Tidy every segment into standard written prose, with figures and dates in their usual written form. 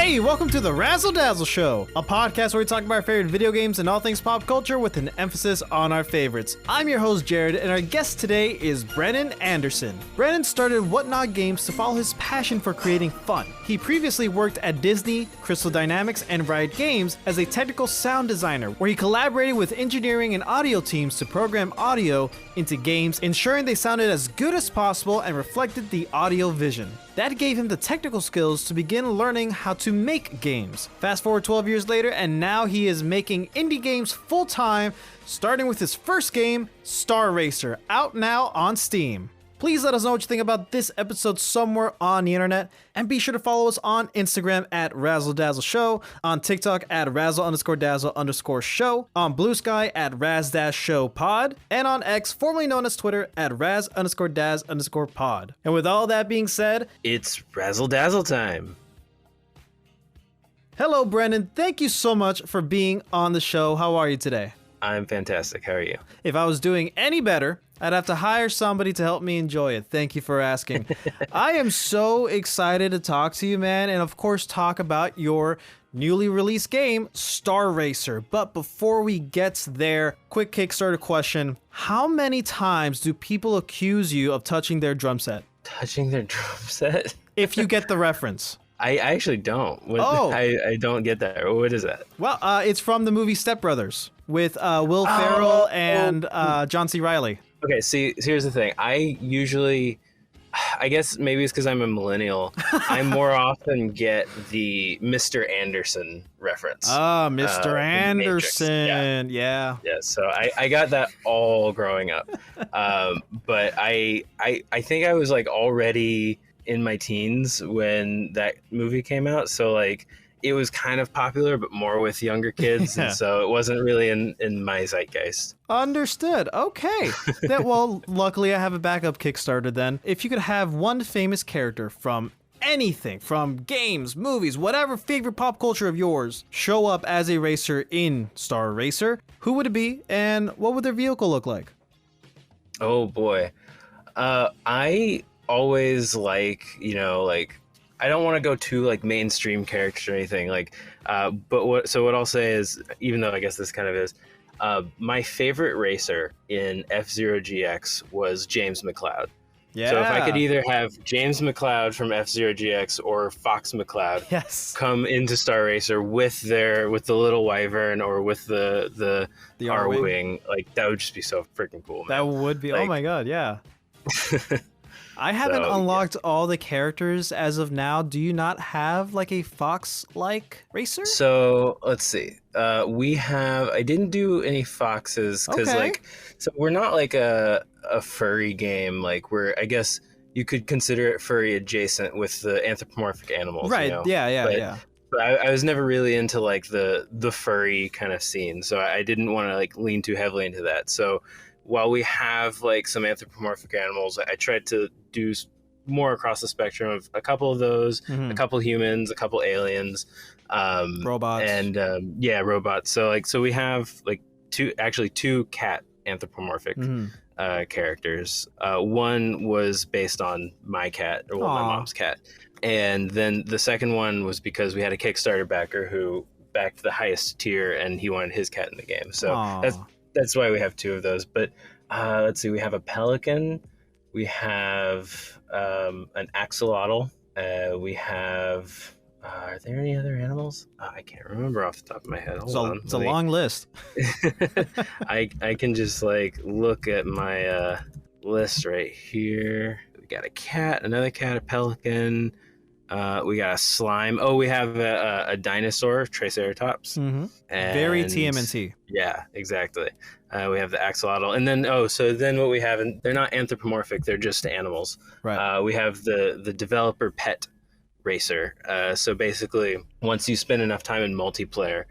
Hey, welcome to the Razzle Dazzle Show, a podcast where we talk about our favorite video games and all things pop culture with an emphasis on our favorites. I'm your host, Jared, and our guest today is Brennan Anderson. Brennan started Whatnot Games to follow his passion for creating fun. He previously worked at Disney, Crystal Dynamics, and Riot Games as a technical sound designer, where he collaborated with engineering and audio teams to program audio into games, ensuring they sounded as good as possible and reflected the audio vision. That gave him the technical skills to begin learning how to make games. Fast forward 12 years later, and now he is making indie games full-time, starting with his first game, Star Racer, out now on Steam. Please let us know what you think about this episode somewhere on the internet, and be sure to follow us on Instagram at Razzle Dazzle Show, on TikTok at Razzle_Dazzle_Show, on Blue Sky at Raz-Show-Pod, and on X, formerly known as Twitter, at Raz_Daz_Pod. And with all that being said, it's Razzle Dazzle time. Hello, Brennan. Thank you so much for being on the show. How are you today? I'm fantastic. How are you? If I was doing any better, I'd have to hire somebody to help me enjoy it. Thank you for asking. I am so excited to talk to you, man, and of course talk about your newly released game, Star Racer. But before we get there, quick Kickstarter question. How many times do people accuse you of touching their drum set? Touching their drum set? If you get the reference. I actually don't. I don't get that. What is that? Well, it's from the movie Step Brothers with Will Ferrell and John C. Reilly. Okay, see, here's the thing. I guess maybe it's because I'm a millennial, I more often get the Mr. Anderson reference. Mr. Anderson. Yeah. Yeah, so I got that all growing up. But I think I was like already in my teens when that movie came out, so like it was kind of popular but more with younger kids. And so it wasn't really in my zeitgeist. Understood. Okay. Well, luckily I have a backup Kickstarter then. If you could have one famous character from anything, from games, movies, whatever favorite pop culture of yours, show up as a racer in Star Racer, who would it be and what would their vehicle look like? Oh boy. I always like I don't want to go too like mainstream character or anything but what I'll say is, even though I guess this kind of is, my favorite racer in F-Zero GX was James McCloud. Yeah. So if I could either have James McCloud from F-Zero GX or Fox McCloud come into Star Racer with the little wyvern or with the R-Wing, like that would just be so freaking cool, man. That would be, oh my god, yeah. I haven't unlocked all the characters as of now. Do you not have like a Fox-like racer? So let's see. I didn't do any foxes because so we're not like a furry game. Like I guess you could consider it furry adjacent with the anthropomorphic animals. Right. You know? Yeah. But I was never really into like the furry kind of scene, so I didn't want to like lean too heavily into that. So while we have like some anthropomorphic animals, I tried to do more across the spectrum of a couple of those, a couple humans, a couple aliens, robots, and robots. So we have like two cat anthropomorphic characters. One was based on my cat, or my mom's cat, and then the second one was because we had a Kickstarter backer who backed the highest tier, and he wanted his cat in the game. So that's why we have two of those. But let's see, we have a pelican, we have an axolotl, we have are there any other animals? I can't remember off the top of my head. It's a long list. I can just like look at my list right here. We got a cat, another cat, a pelican, we got a slime. We have a dinosaur, Triceratops. And very TMNT. Yeah, exactly. We have the axolotl, and then what we have, and they're not anthropomorphic; they're just animals. Right. We have the developer pet racer. So basically, once you spend enough time in multiplayer,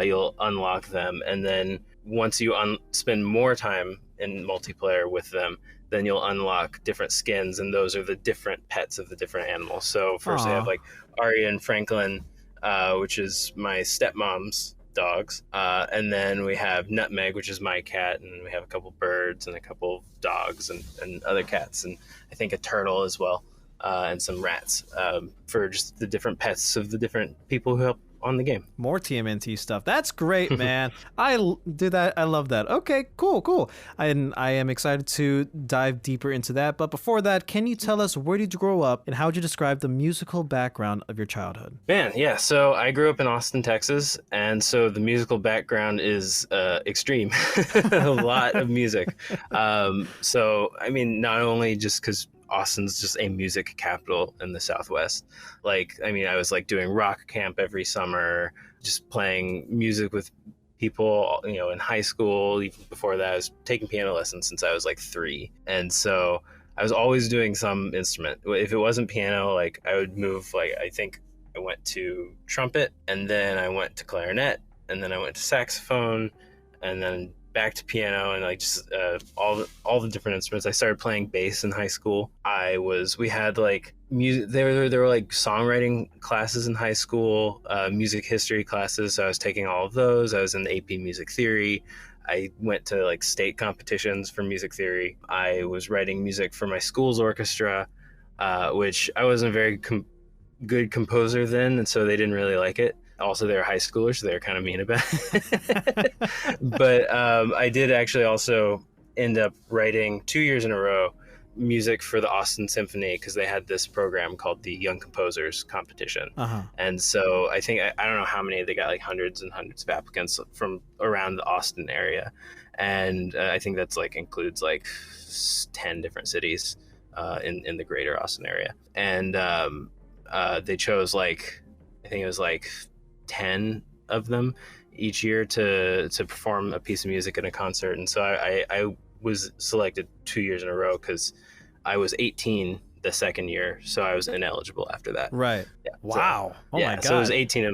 you'll unlock them, and then once you spend more time in multiplayer with them, then you'll unlock different skins, and those are the different pets of the different animals. So first I have like Arya and Franklin, which is my stepmom's dogs, and then we have Nutmeg, which is my cat, and we have a couple birds and a couple dogs and other cats, and I think a turtle as well. and some rats for just the different pets of the different people who help on the game. More TMNT stuff. That's great, man. Do that. I love that. Okay, cool. I am excited to dive deeper into that. But before that, can you tell us, where did you grow up and how would you describe the musical background of your childhood? Man, yeah. So I grew up in Austin, Texas. And so the musical background is extreme. A lot of music. So, I mean, not only just because Austin's just a music capital in the Southwest. Like, I mean, I was like doing rock camp every summer, just playing music with people, you know, in high school. Even before that, I was taking piano lessons since I was like 3. And so I was always doing some instrument. If it wasn't piano, like I would move, like, I think I went to trumpet, and then I went to clarinet, and then I went to saxophone, and then back to piano, and like just all the different instruments. I started playing bass in high school. We had like music. There were like songwriting classes in high school, music history classes. So I was taking all of those. I was in AP music theory. I went to like state competitions for music theory. I was writing music for my school's orchestra, which I wasn't a very good composer then, and so they didn't really like it. Also, they were high schoolers, so they were kind of mean about it. But I did actually also end up writing 2 years in a row music for the Austin Symphony, because they had this program called the Young Composers Competition. And so I think, I don't know how many, they got like hundreds and hundreds of applicants from around the Austin area. And I think that's like includes like 10 different cities in the greater Austin area. And they chose like, I think it was like 10 of them each year to perform a piece of music in a concert. And so I was selected 2 years in a row because I was 18 the second year, so I was ineligible after that. Right. Yeah. Wow. So, my God. So it was 18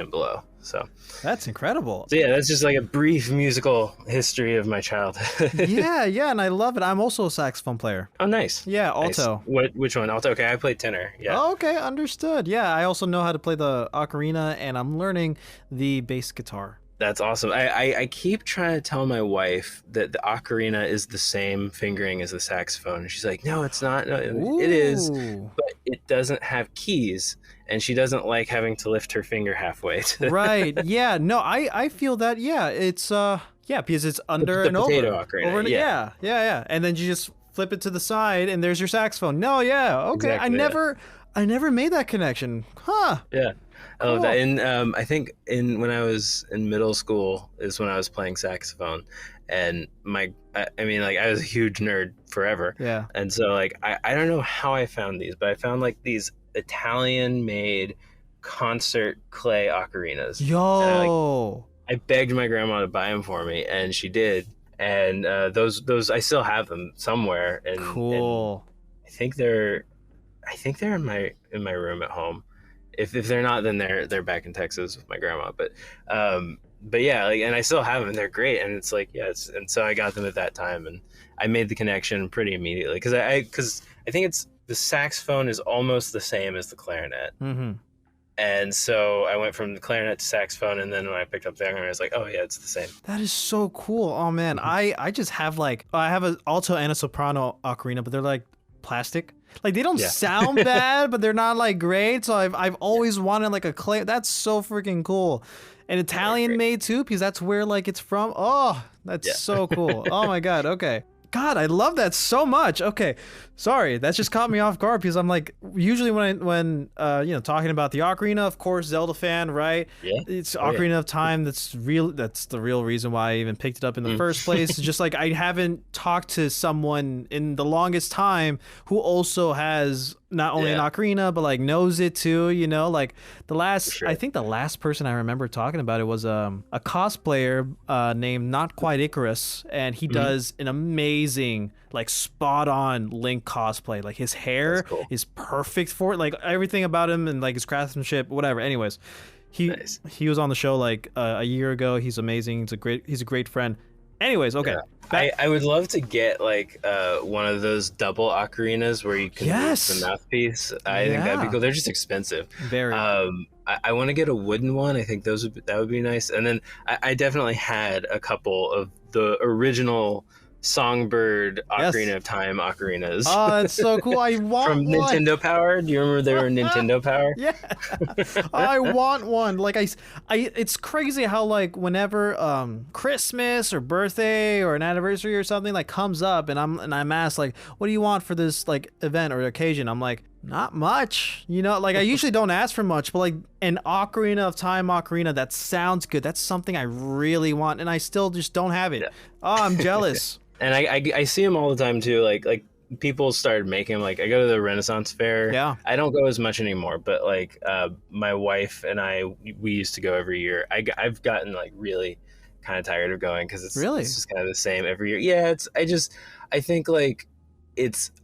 and below. So that's incredible. So yeah, that's just like a brief musical history of my childhood. yeah, and I love it. I'm also a saxophone player. Oh, nice. Yeah, alto. Nice. Which one? Alto. Okay, I played tenor. Yeah. Oh, okay, understood. Yeah, I also know how to play the ocarina, and I'm learning the bass guitar. That's awesome. I keep trying to tell my wife that the ocarina is the same fingering as the saxophone. And she's like, no, it's not. No, it is, but it doesn't have keys. And she doesn't like having to lift her finger halfway. Right. Yeah. No, I feel that. Yeah. It's, because it's under and over. The potato ocarina. Yeah. And then you just flip it to the side and there's your saxophone. No, yeah. Okay. Exactly, I never made that connection. Huh. Yeah. I love that. And I think when I was in middle school is when I was playing saxophone, and I was a huge nerd forever. Yeah. And so like I don't know how I found these, but I found like these Italian made concert clay ocarinas. Yo. I begged my grandma to buy them for me, and she did. And those I still have them somewhere. And cool. And I think they're in my room at home. If they're not, then they're back in Texas with my grandma. But yeah, like, and I still have them. They're great, and it's like, yeah. And so I got them at that time, and I made the connection pretty immediately because I think it's the saxophone is almost the same as the clarinet. Mm-hmm. And so I went from the clarinet to saxophone, and then when I picked up the ocarina, I was like, oh yeah, it's the same. That is so cool. Oh man, I just have I have an alto and a soprano ocarina, but they're like plastic. Like they don't sound bad, but they're not like great. So I've always wanted like a clay. That's so freaking cool. And Italian made too, because that's where like it's from. Oh, that's so cool. Oh my God. Okay. God, I love that so much. Okay, sorry, that just caught me off guard because I'm like, usually when talking about the ocarina, of course, Zelda fan, right? Yeah. It's Ocarina of Time. That's real. That's the real reason why I even picked it up in the first place. Just like I haven't talked to someone in the longest time who also has not only an ocarina but like knows it too. You know, like I think the last person I remember talking about it was a cosplayer named Not Quite Icarus, and he does an amazing, like spot on Link cosplay. Like his hair is perfect for it. Like everything about him and like his craftsmanship, whatever. Anyways, he was on the show like a year ago. He's amazing. He's a great friend. Anyways, okay. Yeah. I would love to get like one of those double ocarinas where you can use the mouthpiece. I think that'd be cool. They're just expensive. Very. I want to get a wooden one. I think that would be nice. And then I definitely had a couple of the original Songbird Yes. Ocarina of Time ocarinas. Oh, that's so cool. I want From one. Nintendo Power. Do you remember they were Nintendo Power? Yeah, I want one. Like it's crazy how like whenever Christmas or birthday or an anniversary or something like comes up, and I'm asked like, what do you want for this like event or occasion? I'm like, not much. You know, like I usually don't ask for much, but like an Ocarina of Time ocarina, that sounds good. That's something I really want, and I still just don't have it. Yeah. Oh, I'm jealous. And I see them all the time too. Like people started making them. Like I go to the Renaissance Fair. Yeah. I don't go as much anymore, but like my wife and we used to go every year. I've gotten like really kind of tired of going because it's just kind of the same every year. Yeah, I think like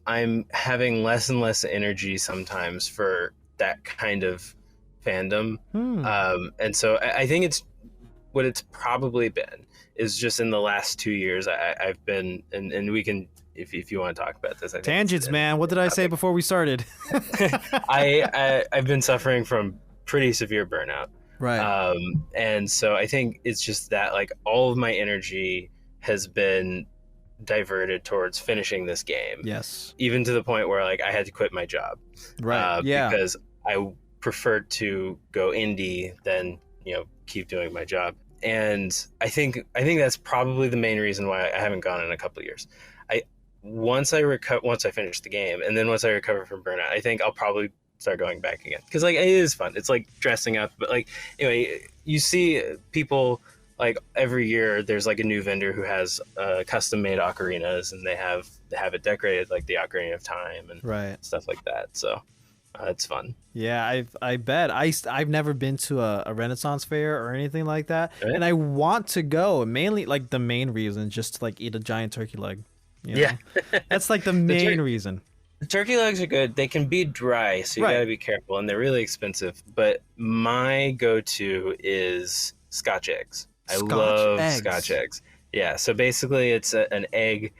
I'm having less and less energy sometimes for that kind of fandom. And so I think it's what it's probably been is just in the last 2 years I've been, and we can, if you want to talk about this. I think Tangents, man. What did I say before we started? I've been suffering from pretty severe burnout. Right. And so I think it's just that like all of my energy has been diverted towards finishing this game. Yes. Even Even to the point where like I had to quit my job. Right. Yeah. Because I preferred to go indie than, keep doing my job. And I think that's probably the main reason why I haven't gone in a couple of years. Once I finish the game, and then once I recover from burnout, I think I'll probably start going back again because like it is fun. It's like dressing up, but like anyway, you see people like every year. There's like a new vendor who has custom made ocarinas, and they have it decorated like the Ocarina of Time and stuff like that. So it's fun. Yeah, I bet. I've never been to a Renaissance fair or anything like that, and I want to go. Mainly, like the main reason, just to like eat a giant turkey leg. You know? Yeah, that's like the main reason. The turkey legs are good. They can be dry, so you gotta be careful, and they're really expensive. But my go-to is Scotch eggs. I love Scotch eggs. Yeah, so basically it's an egg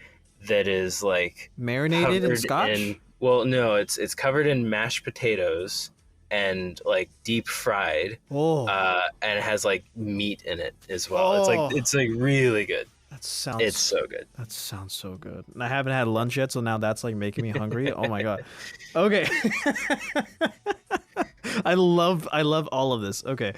that is like marinated in Scotch. Well, no, it's covered in mashed potatoes and like deep fried. And it has like meat in it as well. It's like really good. It's so good. That sounds so good. And I haven't had lunch yet, so now that's like making me hungry. Oh my god. Okay. I love all of this. Okay.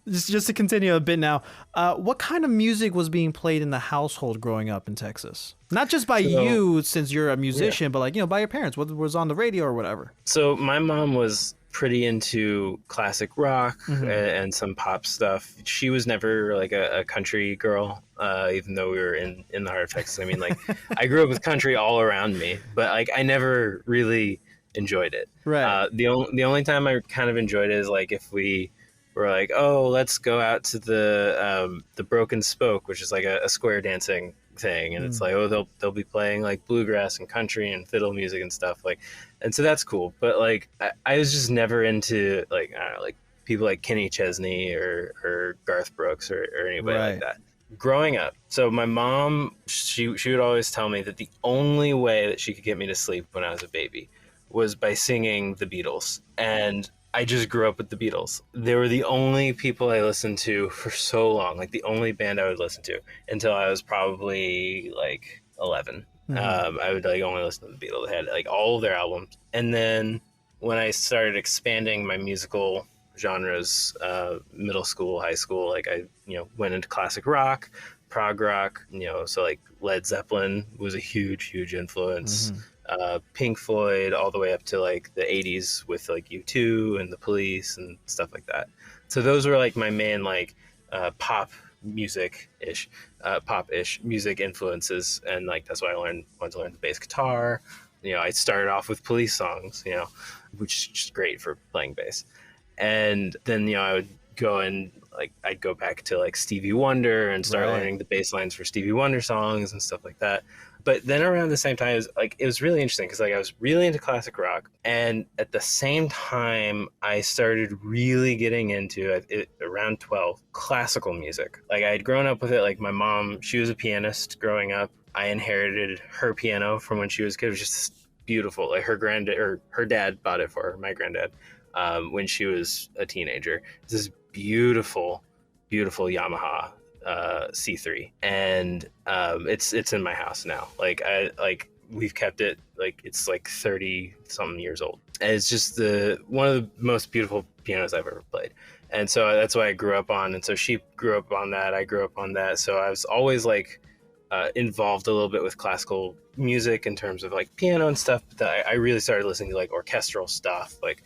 Just to continue a bit now. What kind of music was being played in the household growing up in Texas? Not just by you, since you're a musician, but like, by your parents. What was on the radio or whatever? So my mom was pretty into classic rock and some pop stuff. She was never like a country girl, even though we were in the heart of Texas. I mean, like I grew up with country all around me, but like I never really enjoyed it. Right. The only time I kind of enjoyed it is like if we were like, oh, let's go out to the Broken Spoke, which is like a square dancing thing, and it's like, oh, they'll be playing like bluegrass and country and fiddle music and stuff, like, and so that's cool. But like I was just never into like, I don't know, like people like Kenny Chesney or Garth Brooks or anybody like that growing up. So my mom, she would always tell me that the only way that she could get me to sleep when I was a baby was by singing the Beatles, and I just grew up with the Beatles. They were the only people I listened to for so long, like the only band I would listen to until I was probably like 11. I would like only listen to the Beatles. They had like all of their albums. And then when I started expanding my musical genres, middle school, high school, like I, went into classic rock, prog rock, so like Led Zeppelin was a huge influence. Pink Floyd, all the way up to like the 80s with like U2 and the Police and stuff like that. So those were like my main like pop-ish music influences, and like that's why I wanted to learn the bass guitar. I started off with Police songs, which is just great for playing bass. And then I would go and like I'd go back to like Stevie Wonder and start learning the bass lines for Stevie Wonder songs and stuff like that. But then around the same time, it was really interesting because like I was really into classic rock, and at the same time I started really getting into it around 12 classical music. Like I had grown up with it. Like my mom, she was a pianist growing up. I inherited her piano from when she was a kid. It was just beautiful. Like her dad bought it for her, my granddad, when she was a teenager. It's this beautiful Yamaha C3, and it's in my house now. We've kept it, like it's like 30 something years old, and it's just one of the most beautiful pianos I've ever played. And so that's why I grew up on, and so she grew up on that, I grew up on that, so I was always like involved a little bit with classical music in terms of like piano and stuff, but I really started listening to like orchestral stuff. Like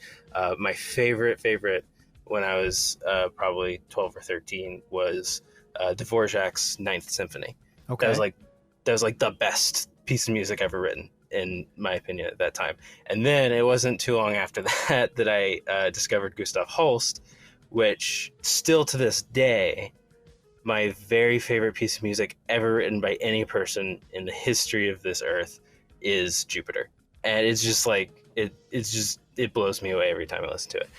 my favorite when I was probably 12 or 13 was Dvorak's Ninth Symphony. Okay. That was like the best piece of music ever written, in my opinion, at that time. And then it wasn't too long after that I discovered Gustav Holst, which still to this day, my very favorite piece of music ever written by any person in the history of this earth is Jupiter. And it's just like, it blows me away every time I listen to it.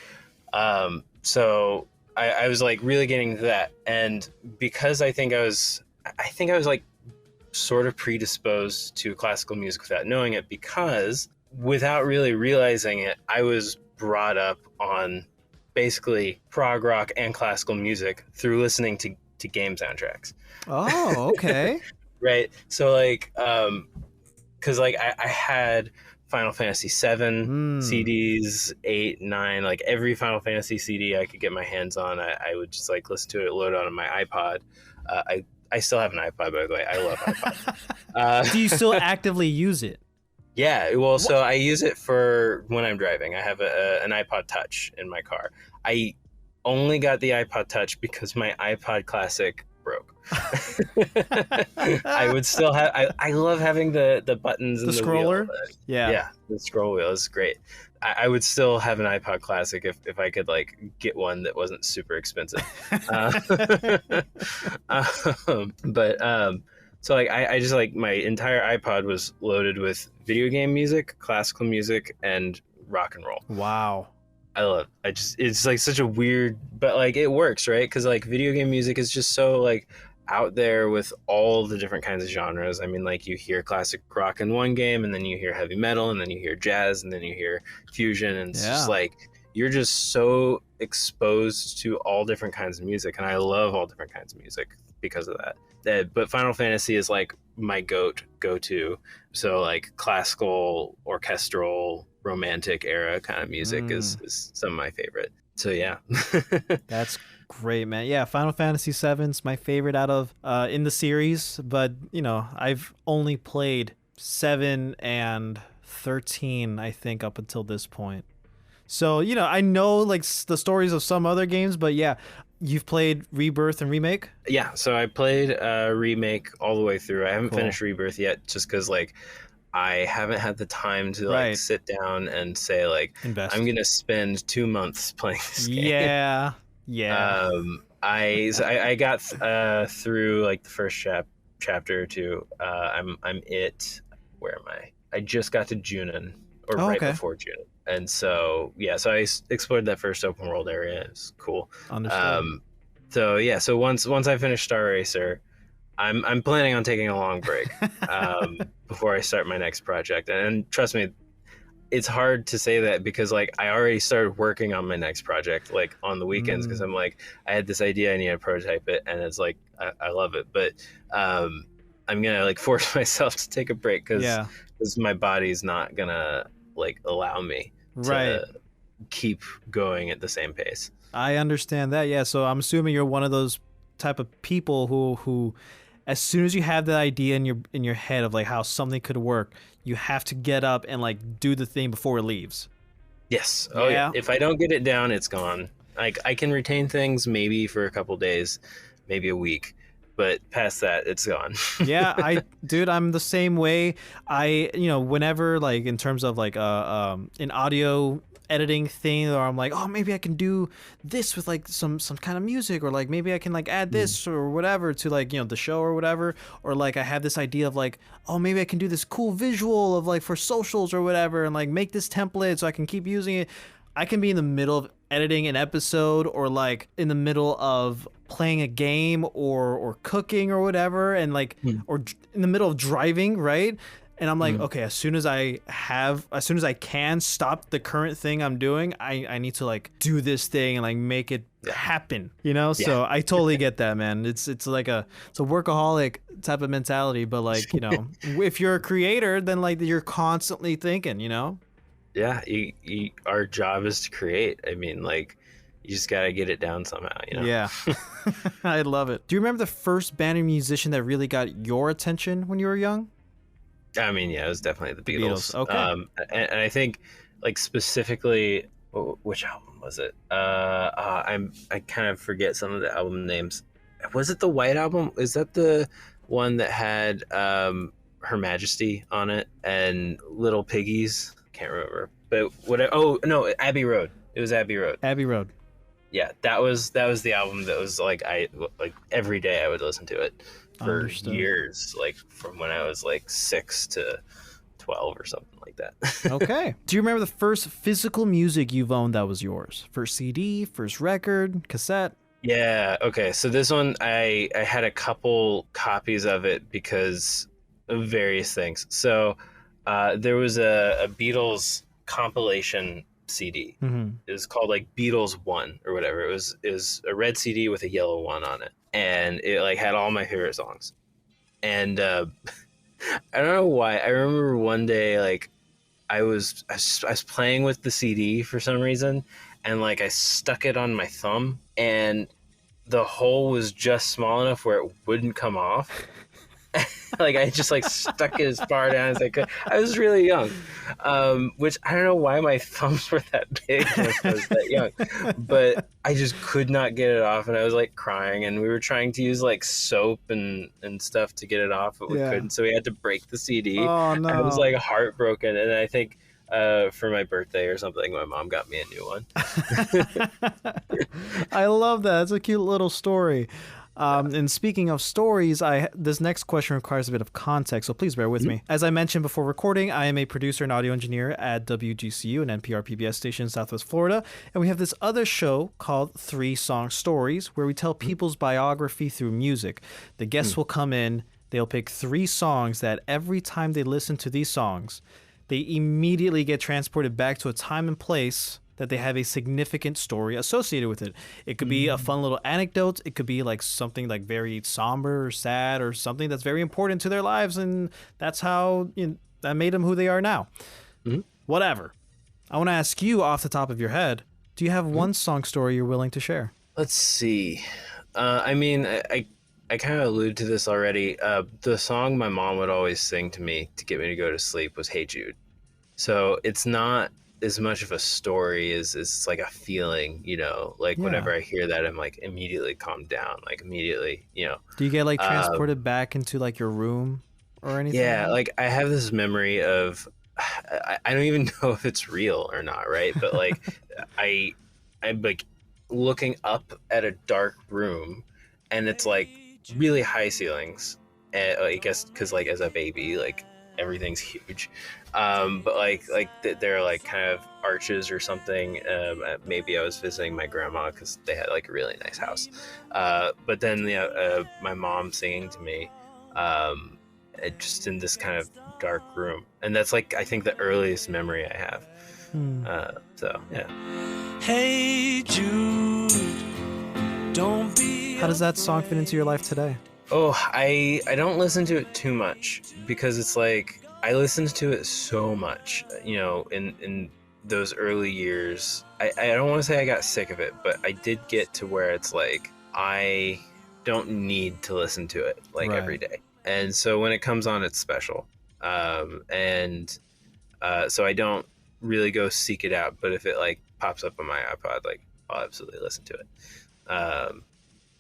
So I was like really getting into that. And because I think I was like sort of predisposed to classical music without knowing it, because without really realizing it, I was brought up on basically prog rock and classical music through listening to game soundtracks. Oh, okay. Right. So like, cause like I had Final Fantasy 7 CDs, 8, 9, like every Final Fantasy CD I could get my hands on, I would just like listen to it, load it on my iPod. I still have an iPod, by the way. I love iPod. Do you still actively use it? Yeah, well, so I use it for when I'm driving. I have an iPod Touch in my car. I only got the iPod Touch because my iPod Classic broke. I would still have. I love having the buttons and the scroller. Wheel. Yeah, the scroll wheel is great. I would still have an iPod Classic if I could like get one that wasn't super expensive. So like I just like my entire iPod was loaded with video game music, classical music, and rock and roll. Wow. I love it. It's like such a weird, but like it works, right? Because like video game music is just so like out there with all the different kinds of genres. I mean, like you hear classic rock in one game, and then you hear heavy metal, and then you hear jazz, and then you hear fusion, and it's just like you're just so exposed to all different kinds of music, and I love all different kinds of music because of that. But Final Fantasy is like my go-to. So like classical, orchestral, romantic era kind of music is some of my favorite. So yeah. That's great, man. Yeah, Final Fantasy VII's my favorite out of in the series, but you know, I've only played 7 and 13, I think, up until this point. So, you know, I know like the stories of some other games, but yeah, you've played Rebirth and Remake? Yeah, so I played Remake all the way through. I haven't finished Rebirth yet, just because like I haven't had the time to like sit down and say like invest. I'm gonna spend 2 months playing this game. Yeah. I got through like the first chapter or two. Where am I? I just got to Junon, or right before Junon. And so, yeah, so I explored that first open world area. It was cool. Understood. So yeah, so once I finish Star Racer, I'm planning on taking a long break before I start my next project. And trust me, it's hard to say that because like I already started working on my next project like on the weekends, because I'm like, I had this idea, I need to prototype it, and it's like I love it, but I'm gonna like force myself to take a break because my body's not gonna like allow me to keep going at the same pace. I understand that. Yeah, so I'm assuming you're one of those type of people who as soon as you have that idea in your head of like how something could work, you have to get up and like do the thing before it leaves. Yes. Oh yeah. If I don't get it down, it's gone. Like I can retain things maybe for a couple days, maybe a week, but past that, it's gone. Yeah, I'm the same way. Whenever like in terms of like an audio editing thing, or I'm like, oh, maybe I can do this with like some kind of music, or like maybe I can like add this or whatever to like, the show or whatever, or like I have this idea of like, oh, maybe I can do this cool visual of like for socials or whatever, and like make this template so I can keep using it. I can be in the middle of editing an episode, or like in the middle of playing a game or cooking or whatever, and like or in the middle of driving, right? And I'm like, okay, as soon as I can stop the current thing I'm doing, I need to like do this thing and like make it happen, you know? So I totally get that, man. It's like it's a workaholic type of mentality, but like, you know, if you're a creator, then like you're constantly thinking, you know? Yeah, our job is to create. I mean, like, you just gotta get it down somehow, you know? Yeah. I love it. Do you remember the first band or musician that really got your attention when you were young? I mean, yeah, it was definitely the Beatles. Okay. And I think, like, specifically, which album was it? I kind of forget some of the album names. Was it the White Album? Is that the one that had Her Majesty on it and Little Piggies? Can't remember. But what? Oh no, Abbey Road. It was Abbey Road. Abbey Road. Yeah, that was the album that was like every day I would listen to it for years, like from when I was like 6 to 12 or something like that. Okay. Do you remember the first physical music you've owned that was yours? First CD, first record, cassette? Yeah. Okay. So this one, I had a couple copies of it because of various things. So there was a Beatles compilation CD. It was called like Beatles 1 or whatever. It was a red CD with a yellow 1 on it, and it like had all my favorite songs. And I don't know why. I remember one day like I was playing with the CD for some reason, and like I stuck it on my thumb, and the hole was just small enough where it wouldn't come off. Like I just like stuck it as far down as I could. I was really young, which I don't know why my thumbs were that big when I was that young, but I just could not get it off, and I was like crying, and we were trying to use like soap and stuff to get it off, but we couldn't, so we had to break the CD. Oh no! I was like heartbroken, and I think for my birthday or something, my mom got me a new one. I love that. It's a cute little story. And speaking of stories, this next question requires a bit of context, so please bear with me. As I mentioned before recording, I am a producer and audio engineer at WGCU, an NPR PBS station in Southwest Florida, and we have this other show called 3 Song Stories, where we tell people's biography through music. The guests will come in, they'll pick 3 songs that every time they listen to these songs, they immediately get transported back to a time and place that they have a significant story associated with it. It could be a fun little anecdote. It could be like something like very somber or sad or something that's very important to their lives, and that's how that made them who they are now. Whatever. I want to ask you off the top of your head, do you have one song story you're willing to share? Let's see. I mean, I kind of alluded to this already. The song my mom would always sing to me to get me to go to sleep was Hey Jude. So it's not as much of a story as it's like a feeling, you know, like whenever I hear that, I'm like immediately calmed down, like immediately, you know. Do you get like transported back into like your room or anything? Yeah, like I have this memory of, I don't even know if it's real or not, right? But like I'm like looking up at a dark room, and it's like really high ceilings, and I guess because like as a baby, like everything's huge, but like they're like kind of arches or something. Maybe I was visiting my grandma because they had like a really nice house, but then my mom singing to me just in this kind of dark room, and that's like I think the earliest memory I have. So yeah. Hey Jude, don't be. How does that song fit into your life today? Oh, I don't listen to it too much because it's like I listened to it so much, you know, in those early years. I don't want to say I got sick of it, but I did get to where it's like I don't need to listen to it like every day. And so when it comes on, it's special. So I don't really go seek it out, but if it like pops up on my iPod, like I'll absolutely listen to it.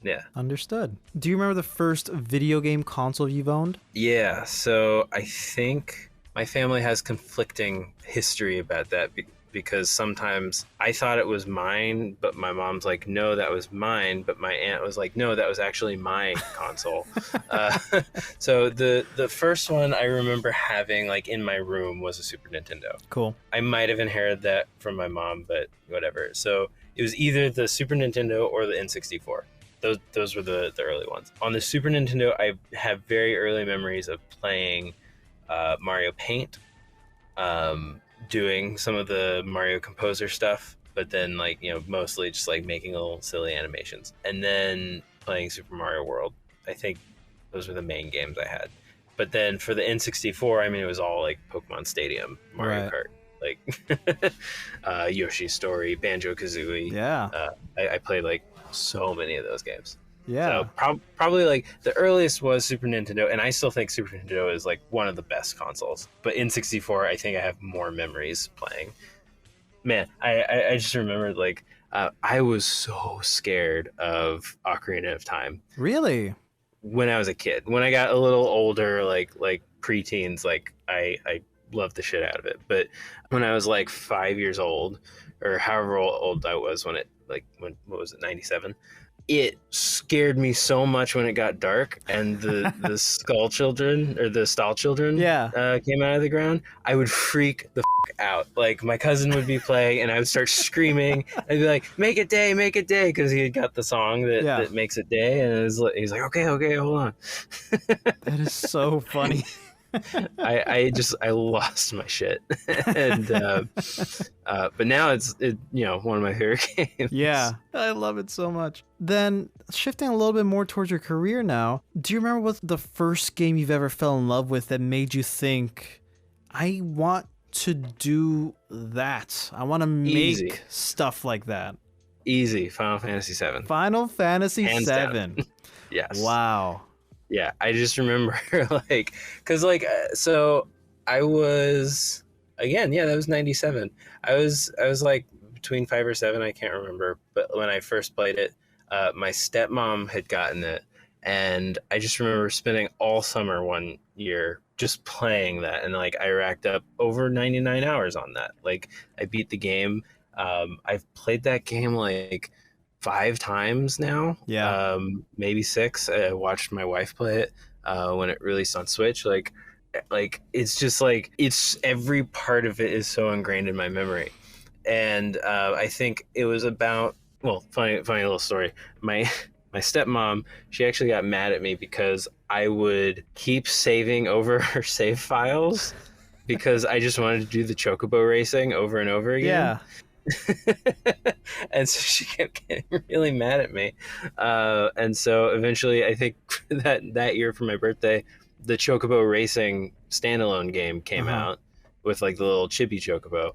Yeah. Understood. Do you remember the first video game console you've owned? Yeah. So I think my family has conflicting history about that because sometimes I thought it was mine, but my mom's like, no, that was mine. But my aunt was like, no, that was actually my console. So the first one I remember having like in my room was a Super Nintendo. Cool. I might have inherited that from my mom, but whatever. So it was either the Super Nintendo or the N64. Those were the early ones. On the Super Nintendo, I have very early memories of playing Mario Paint, doing some of the Mario Composer stuff, but then like, mostly just like making little silly animations, and then playing Super Mario World. I think those were the main games I had. But then for the N64, I mean, it was all like Pokemon Stadium, Mario Kart, like Yoshi's Story, Banjo-Kazooie. Yeah. I played like so many of those games. Yeah. So probably like the earliest was Super Nintendo, and I still think Super Nintendo is like one of the best consoles. But N64, I think I have more memories playing. Man, I just remembered like I was so scared of Ocarina of Time. Really? When I was a kid. When I got a little older, like preteens, like I loved the shit out of it. But when I was like 5 years old, or however old I was when what was it, 97? It scared me so much when it got dark and the skull children or the stall children came out of the ground. I would freak the out. Like my cousin would be playing and I would start screaming. I'd be like, make it day, because he had got the song that makes it day, and he's like, okay, hold on. That is so funny. I lost my shit. And but now it's one of my favorite games. Yeah, I love it so much. Then shifting a little bit more towards your career now, do you remember what the first game you've ever fell in love with that made you think, I want to do that, I want to make stuff like that? Easy. Final Fantasy VII. Final Fantasy VII. Yes. Wow. Yeah, I just remember like, because like, so I was, again, that was 97. I was like between 5 or 7, I can't remember. But when I first played it, my stepmom had gotten it, and I just remember spending all summer one year just playing that, and like I racked up over 99 hours on that. Like I beat the game. I've played that game like 5 times now. Maybe 6. I watched my wife play it when it released on Switch. Like it's just like, it's every part of it is so ingrained in my memory. And I think it was about, well, funny little story. My stepmom, she actually got mad at me because I would keep saving over her save files because I just wanted to do the chocobo racing over and over again. And so she kept getting really mad at me, and so eventually I think that year for my birthday, the chocobo racing standalone game came out with like the little chibi chocobo,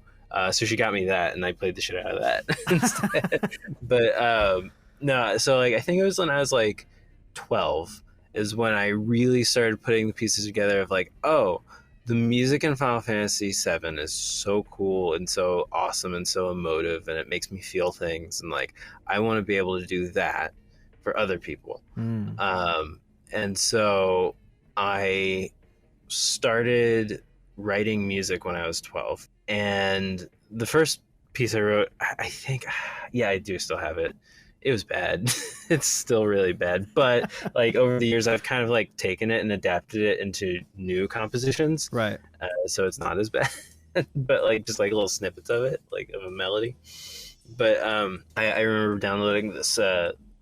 so she got me that, and I played the shit out of that instead. But no, so like I think it was when I was like 12 is when I really started putting the pieces together of like, oh, the music in Final Fantasy VII is so cool and so awesome and so emotive, and it makes me feel things, and like I want to be able to do that for other people. And so I started writing music when I was 12, and the first piece I wrote, I think, I do still have it. It was bad. It's still really bad. But like over the years, I've kind of like taken it and adapted it into new compositions. Right. So it's not as bad, but like just like little snippets of it, like of a melody. But I remember downloading this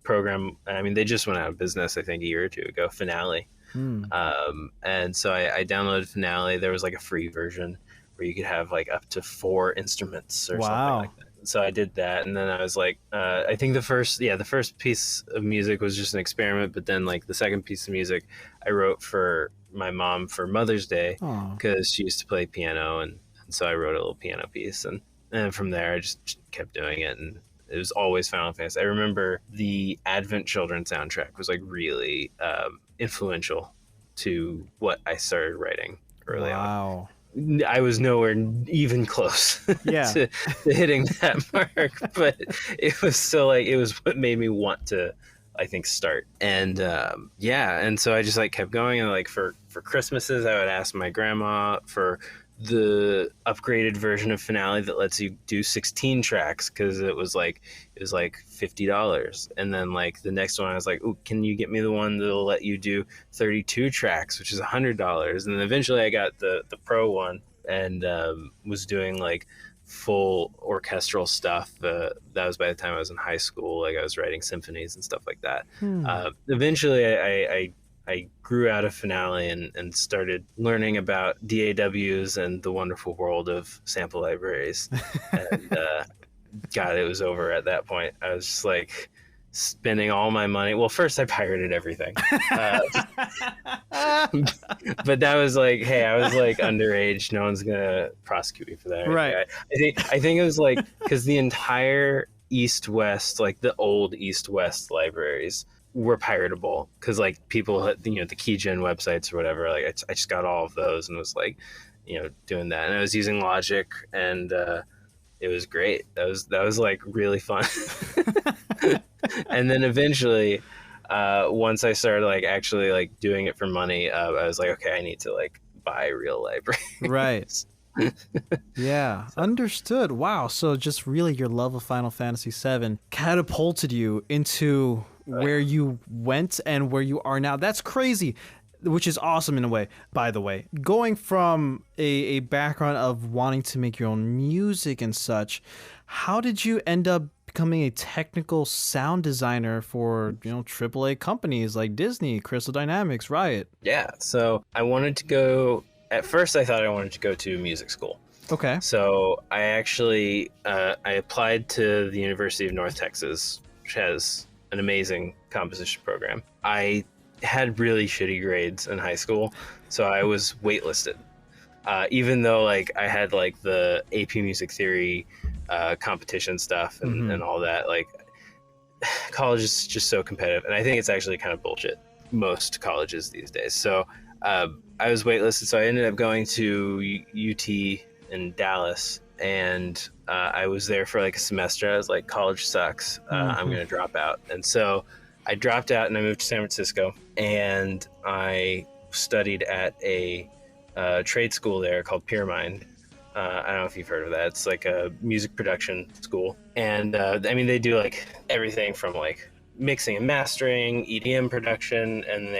program. I mean, they just went out of business, I think, a year or two ago, Finale. And so I downloaded Finale. There was like a free version where you could have like up to 4 instruments or something like that. So I did that, and then I was like, I think the first piece of music was just an experiment, but then like the second piece of music I wrote for my mom for Mother's Day because she used to play piano, and so I wrote a little piano piece, and from there I just kept doing it, and it was always Final Fantasy. I remember the Advent Children soundtrack was like really influential to what I started writing early on. I was nowhere even close to hitting that mark, but it was still like, it was what made me want to, I think, start. And and so I just like kept going, and like for Christmases I would ask my grandma for the upgraded version of Finale that lets you do 16 tracks, because it was like $50. And then like the next one I was like, oh, can you get me the one that'll let you do 32 tracks, which is $100? And then eventually I got the pro one, and was doing like full orchestral stuff. That was by the time I was in high school. Like I was writing symphonies and stuff like that. Eventually I I grew out of Finale and started learning about DAWs and the wonderful world of sample libraries. And God, it was over at that point. I was just like spending all my money. Well, first I pirated everything. But that was like, hey, I was like underage. No one's gonna prosecute me for that. Right. I think it was like because the entire East-West, like the old East-West libraries were piratable because like people had, you know, the keygen websites or whatever. Like I just got all of those and was like, you know, doing that. And I was using Logic and it was great. That was like really fun. And then eventually, once I started like actually like doing it for money, I was like, okay, I need to like buy real libraries. Right. Yeah, understood. Wow. So just really your love of Final Fantasy VII catapulted you into where you went and where you are now. That's crazy, which is awesome in a way, by the way. Going from a background of wanting to make your own music and such, how did you end up becoming a technical sound designer for, you know, AAA companies like Disney, Crystal Dynamics, Riot? Yeah. So I wanted to go. At first, I thought I wanted to go to music school. Okay. So I actually I applied to the University of North Texas, which has an amazing composition program. I had really shitty grades in high school, so I was waitlisted. Even though like I had like the AP Music Theory competition stuff and all that, like college is just so competitive, and I think it's actually kind of bullshit. Most colleges these days. So I was waitlisted, so I ended up going to UT in Dallas, and I was there for like a semester. I was like, college sucks. I'm going to drop out. And so I dropped out and I moved to San Francisco, and I studied at a trade school there called Mind. I don't know if you've heard of that. It's like a music production school. And I mean, they do like everything from like mixing and mastering, EDM production, and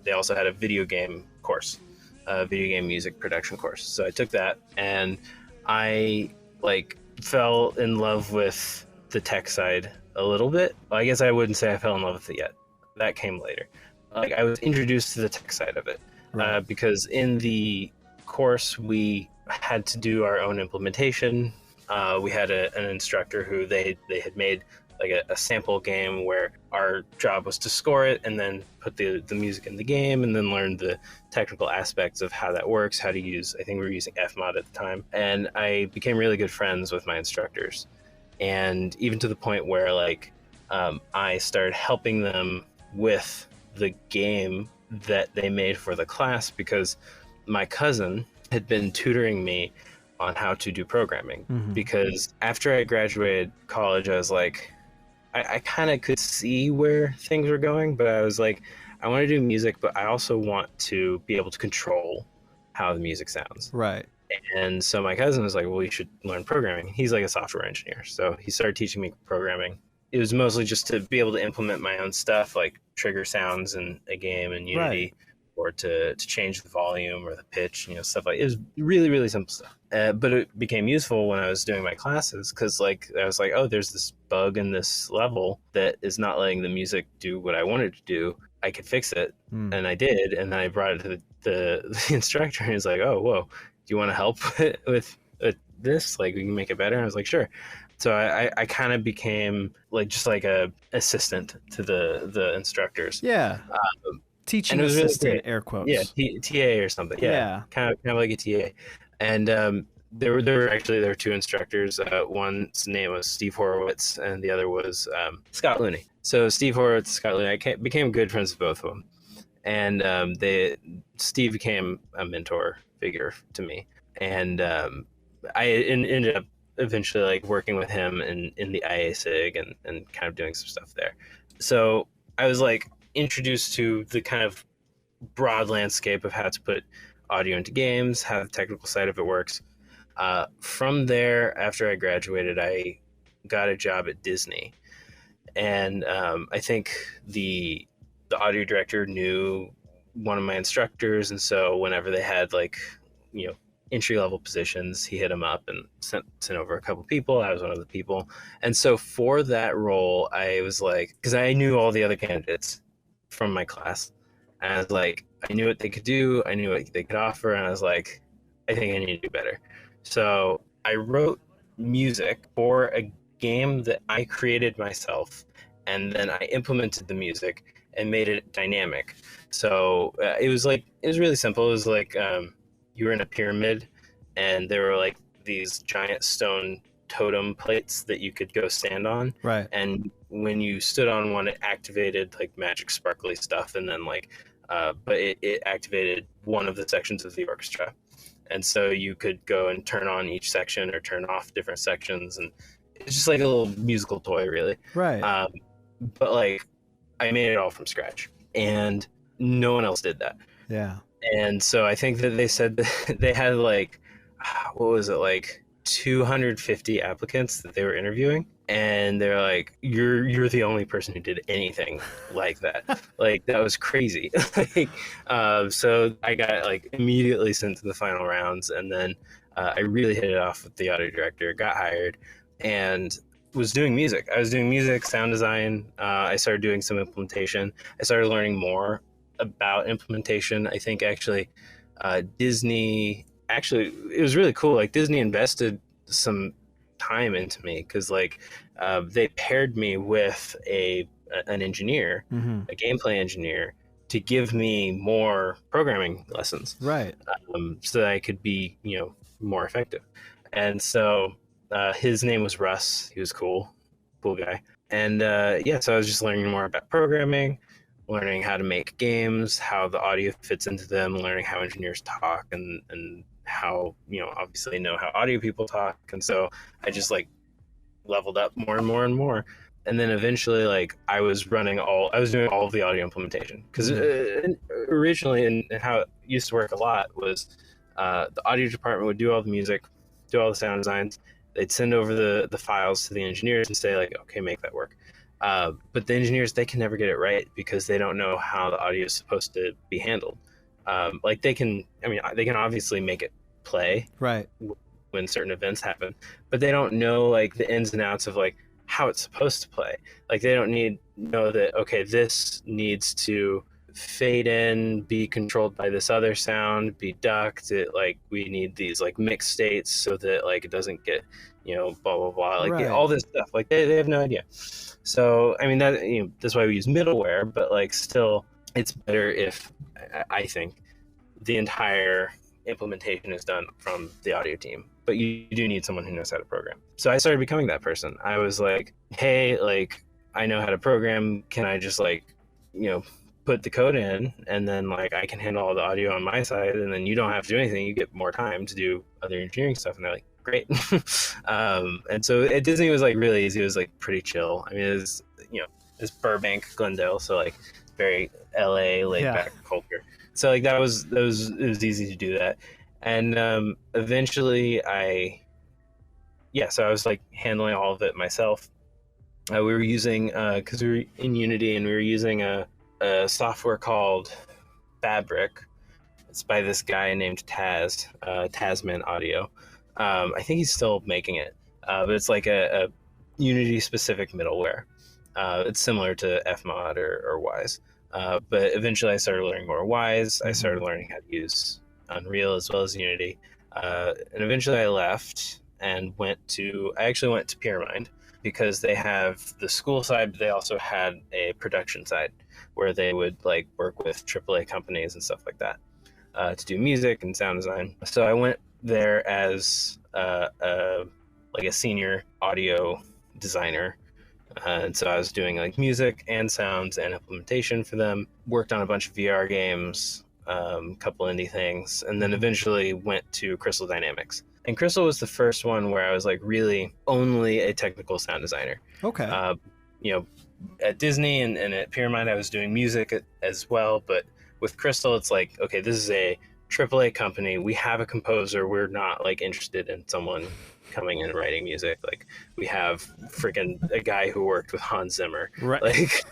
they also had a video game course, a video game music production course. So I took that, and I like fell in love with the tech side a little bit. Well, I guess I wouldn't say I fell in love with it yet. That came later. Like I was introduced to the tech side of it, because in the course we had to do our own implementation. We had an instructor who they had made like a sample game where our job was to score it and then put the music in the game and then learn the technical aspects of how that works, how to use, I think we were using Fmod at the time. And I became really good friends with my instructors. And even to the point where like I started helping them with the game that they made for the class, because my cousin had been tutoring me on how to do programming. Because after I graduated college, I was like, I kind of could see where things were going, but I was like, I want to do music, but I also want to be able to control how the music sounds. Right. And so my cousin was like, well, you should learn programming. He's like a software engineer. So he started teaching me programming. It was mostly just to be able to implement my own stuff, like trigger sounds in a game in Unity. Right. Or to change the volume or the pitch, you know, stuff like it was really, really simple stuff. But it became useful when I was doing my classes, because like I was like, oh, there's this bug in this level that is not letting the music do what I wanted to do. I could fix it, and I did. And then I brought it to the instructor, and he's like, oh, whoa, do you want to help with this? Like we can make it better. And I was like, sure. So I kind of became like just like a assistant to the instructors. Yeah. Teaching assistant, really air quotes. Yeah, TA or something. Yeah, kind of like a TA. And there were two instructors. One's name was Steve Horowitz, and the other was Scott Looney. So Steve Horowitz, Scott Looney, I became good friends with both of them. And Steve became a mentor figure to me. And I ended up eventually like working with him in the IASIG and kind of doing some stuff there. So I was like introduced to the kind of broad landscape of how to put audio into games, how the technical side of it works. From there, after I graduated, I got a job at Disney, and I think the audio director knew one of my instructors, and so whenever they had like, you know, entry level positions, he hit them up and sent over a couple people. I was one of the people, and so for that role, I was like, because I knew all the other candidates from my class, And I was like, I knew what they could do, I knew what they could offer, and I was like, I think I need to do better. So I wrote music for a game that I created myself, and then I implemented the music and made it dynamic. So it was really simple. It was like you were in a pyramid, and there were like these giant stone totem plates that you could go stand on. Right. And when you stood on one, it activated like magic sparkly stuff, and then but it activated one of the sections of the orchestra. And so you could go and turn on each section or turn off different sections, and it's just like a little musical toy, really. Right. But like, I made it all from scratch, and no one else did that. Yeah. And so I think that they said that they had like, what was it, like 250 applicants that they were interviewing, and they're like, you're the only person who did anything like that. Like, that was crazy. So I got like immediately sent to the final rounds, and then I really hit it off with the audio director, got hired, and was doing music. I was doing music, sound design. I started doing some implementation. I started learning more about implementation. I think actually Disney, it was really cool. Like, Disney invested some time into me, because like they paired me with an engineer, a gameplay engineer, to give me more programming lessons, right? So that I could be more effective. And so his name was Russ. He was cool guy. And so I was just learning more about programming, learning how to make games, how the audio fits into them, learning how engineers talk, and how, obviously know how audio people talk. And so I just like leveled up more and more and more. And then eventually, like, I was doing all of the audio implementation, because originally, and how it used to work a lot was the audio department would do all the music, do all the sound designs. They'd send over the files to the engineers and say, like, okay, make that work. But the engineers, they can never get it right, because they don't know how the audio is supposed to be handled. Like, they can obviously make it play right when certain events happen, but they don't know like the ins and outs of like how it's supposed to play. Like, they don't know that, okay, this needs to fade in, be controlled by this other sound, be ducked. Like, we need these like mixed states so that like it doesn't get, blah blah blah, like right. all this stuff. Like, they have no idea. So I mean, that that's why we use middleware, but like still, it's better if, I think, the entire implementation is done from the audio team. But you do need someone who knows how to program. So I started becoming that person. I was like, hey, like, I know how to program. Can I just like, put the code in, and then like I can handle all the audio on my side, and then you don't have to do anything. You get more time to do other engineering stuff. And they're like, great. And so at Disney, it was like really easy. It was like pretty chill. I mean, it was, it's Burbank, Glendale, so like very LA laid back culture. So like it was easy to do that. And eventually so I was like handling all of it myself. We were using, because we were in Unity, and we were using a software called Fabric. It's by this guy named Chaz, Tasman Audio. I think he's still making it, but it's like a Unity specific middleware. It's similar to Fmod or Wise. But eventually I started learning more Wise. I started learning how to use Unreal as well as Unity. And eventually I left and I actually went to PyraMind, because they have the school side, but they also had a production side where they would like work with AAA companies and stuff like that to do music and sound design. So I went there as a senior audio designer. And so I was doing like music and sounds and implementation for them, worked on a bunch of VR games, a couple indie things, and then eventually went to Crystal Dynamics. And Crystal was the first one where I was like really only a technical sound designer. Okay. At Disney and at PyraMind, I was doing music as well. But with Crystal, it's like, okay, this is a AAA company. We have a composer. We're not like interested in someone coming in and writing music. Like, we have freaking a guy who worked with Hans Zimmer. Right. Like,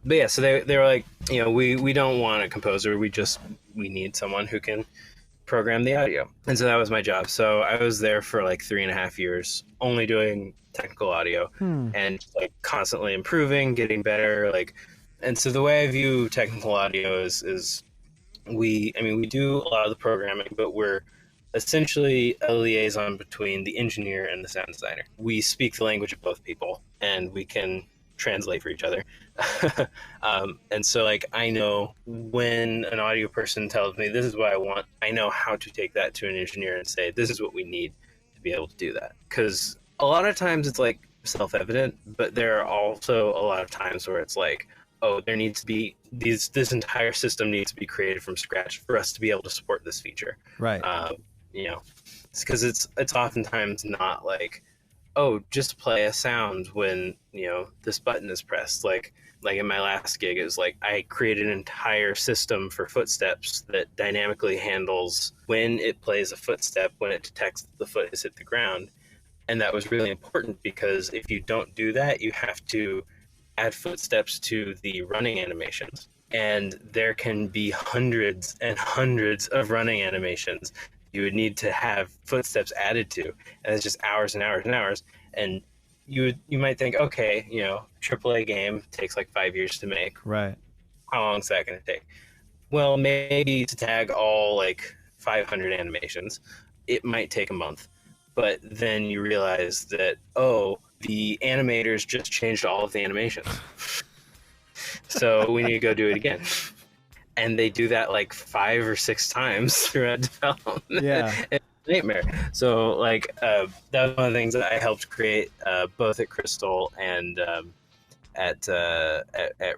but yeah, so they were like, we don't want a composer. We need someone who can program the audio. And so that was my job. So I was there for like 3.5 years, only doing technical audio and like constantly improving, getting better. Like, And so the way I view technical audio is we do a lot of the programming, but we're essentially a liaison between the engineer and the sound designer. We speak the language of both people, and we can translate for each other. And so, like, I know when an audio person tells me this is what I want, I know how to take that to an engineer and say, this is what we need to be able to do that. Because a lot of times it's like self-evident, but there are also a lot of times where it's like, oh, there needs to be this entire system needs to be created from scratch for us to be able to support this feature. Right. You know, it's because it's oftentimes not like, oh, just play a sound when, you know, this button is pressed. Like in my last gig, it was like I created an entire system for footsteps that dynamically handles when it plays a footstep, when it detects that the foot has hit the ground. And that was really important because if you don't do that, you have to add footsteps to the running animations. And there can be hundreds and hundreds of running animations you would need to have footsteps added to. And it's just hours and hours and hours. And you might think, okay, you know, AAA game takes like 5 years to make. Right. How long is that going to take? Well, maybe to tag all like 500 animations, it might take a month. But then you realize that, oh, the animators just changed all of the animations. So we need to go do it again. And they do that like 5 or 6 times throughout development. Yeah. It's a nightmare. So like that was one of the things that I helped create both at Crystal and at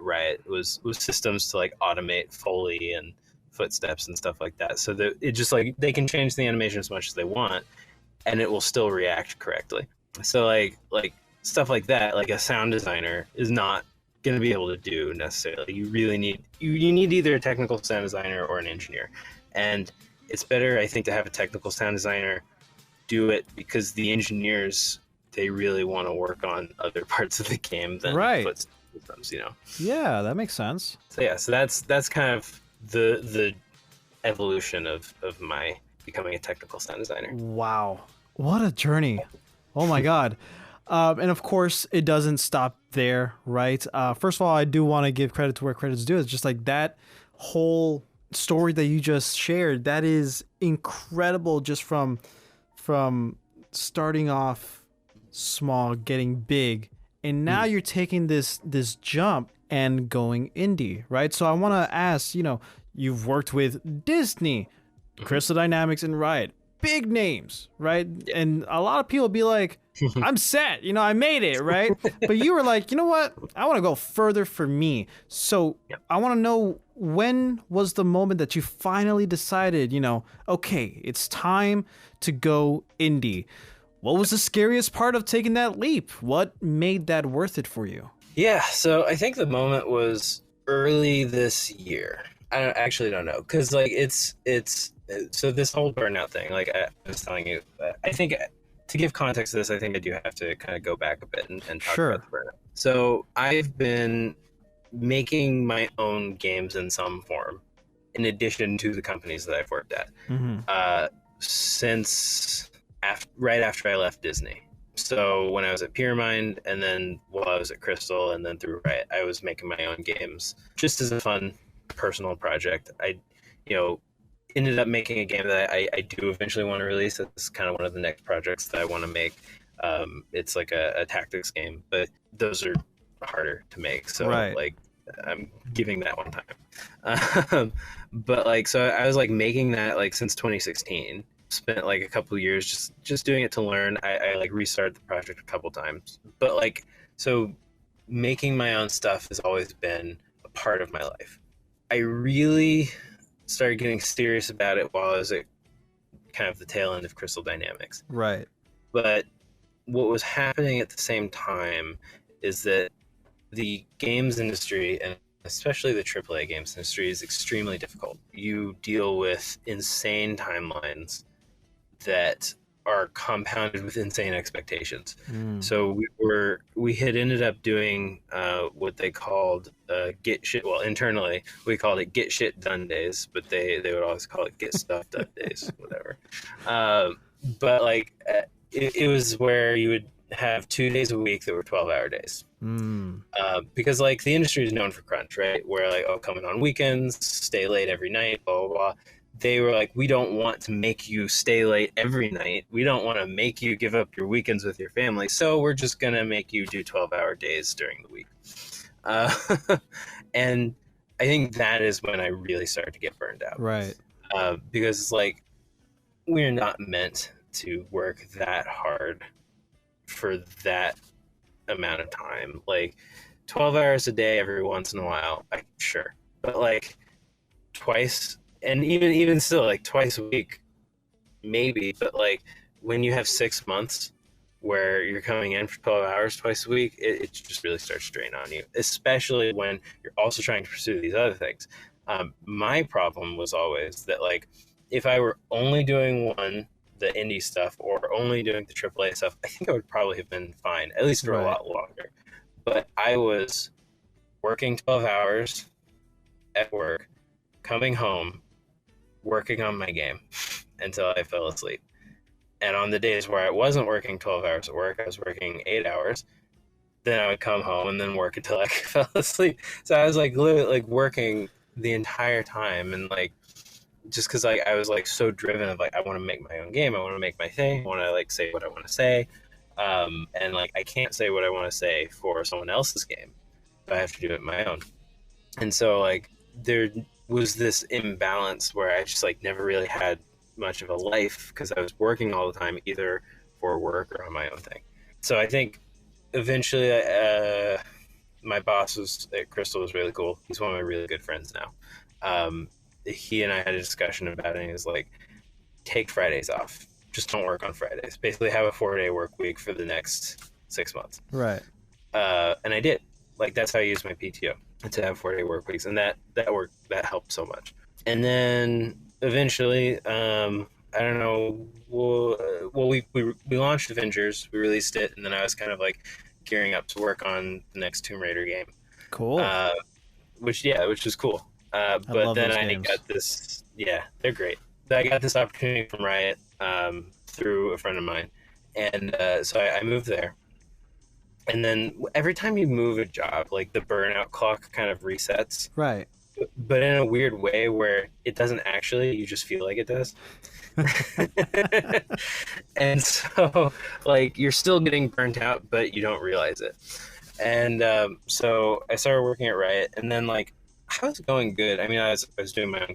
Riot was systems to like automate Foley and footsteps and stuff like that. So that it just like they can change the animation as much as they want and it will still react correctly. So like stuff like that, like a sound designer is not going to be able to do necessarily. You really need you need either a technical sound designer or an engineer, and it's better, I think, to have a technical sound designer do it because the engineers, they really want to work on other parts of the game than footsteps, you know. Yeah, that makes sense. So yeah, so that's kind of the evolution of my becoming a technical sound designer. Wow, what a journey! Oh my god. And of course, it doesn't stop there, right? First of all, I do want to give credit to where credit's due. It's just like that whole story that you just shared. That is incredible. Just from starting off small, getting big, and now you're taking this jump and going indie, right? So I want to ask, you know, you've worked with Disney, Crystal Dynamics, and Riot, big names, right? And a lot of people be like, I'm set, you know, I made it, right? But you were like, you know what? I want to go further for me. So I want to know, when was the moment that you finally decided, you know, okay, it's time to go indie? What was the scariest part of taking that leap? What made that worth it for you? Yeah, so I think the moment was early this year. I actually don't know, because like it's so this whole burnout thing, like I was telling you, I think to give context to this, I think I do have to kind of go back a bit and talk about the burnout. So I've been making my own games in some form, in addition to the companies that I've worked at, since right after I left Disney. So when I was at Pyramid, and then while I was at Crystal, and then through Riot, I was making my own games just as a fun personal project. I, you know, ended up making a game that I do eventually want to release. It's kind of one of the next projects that I want to make. It's like a tactics game, but those are harder to make. So like I'm giving that one time. But like, so I was like making that like since 2016. Spent like a couple of years just doing it to learn. I like restarted the project a couple times. But like, so making my own stuff has always been a part of my life. I really started getting serious about it while I was at kind of the tail end of Crystal Dynamics. Right. But what was happening at the same time is that the games industry, and especially the AAA games industry, is extremely difficult. You deal with insane timelines that are compounded with insane expectations. So we had ended up doing what they called get shit. Well, internally we called it get shit done days, but they would always call it get stuff done days, whatever. But like it was where you would have 2 days a week that were 12-hour days. Because like the industry is known for crunch, right? Where like, oh, coming on weekends, stay late every night, blah, blah, blah. They were like, we don't want to make you stay late every night. We don't want to make you give up your weekends with your family. So we're just going to make you do 12-hour days during the week. And I think that is when I really started to get burned out. Right. Because like, we're not meant to work that hard for that amount of time. Like 12 hours a day every once in a while, sure. But like twice, and even still, like twice a week, maybe. But like when you have 6 months where you're coming in for 12 hours twice a week, it just really starts to drain on you, especially when you're also trying to pursue these other things. My problem was always that like if I were only doing the indie stuff or only doing the AAA stuff, I think I would probably have been fine, at least for a lot longer. But I was working 12 hours at work, coming home, working on my game until I fell asleep. And on the days where I wasn't working 12 hours at work, I was working 8 hours. Then I would come home and then work until I fell asleep. So I was like literally like working the entire time, and like just because like I was like so driven of like I want to make my own game, I want to make my thing, I want to like say what I want to say, and like I can't say what I want to say for someone else's game, but I have to do it my own. And so like there was this imbalance where I just like never really had much of a life because I was working all the time, either for work or on my own thing. So I think eventually my boss was Crystal was really cool. He's one of my really good friends now. He and I had a discussion about it, and he was like, take Fridays off. Just don't work on Fridays. Basically have a 4-day work week for the next 6 months. Right. And I did. Like, that's how I used my PTO, to have 4-day work weeks. And that worked, that helped so much. And then eventually, I don't know, we launched Avengers, we released it, and then I was kind of like gearing up to work on the next Tomb Raider game. Cool. Which was cool. But then I got this, they're great. I got this opportunity from Riot through a friend of mine. And so I moved there. And then every time you move a job, like the burnout clock kind of resets. Right. But in a weird way where it doesn't actually, you just feel like it does. And so like you're still getting burnt out, but you don't realize it. And so I started working at Riot, and then like I was going good. I mean, I was doing my own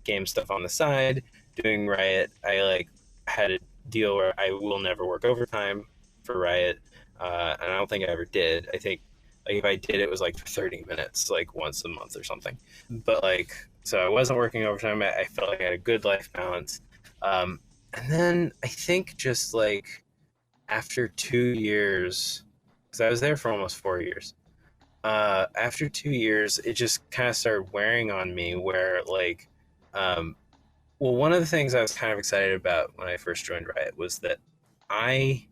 game stuff on the side, doing Riot. I like had a deal where I will never work overtime for Riot, and I don't think I ever did. I think like if I did, it was like for 30 minutes, like once a month or something. But like, so I wasn't working overtime. I felt like I had a good life balance. And then I think just like after 2 years, because I was there for almost 4 years. After 2 years, it just kind of started wearing on me where like, one of the things I was kind of excited about when I first joined Riot was that I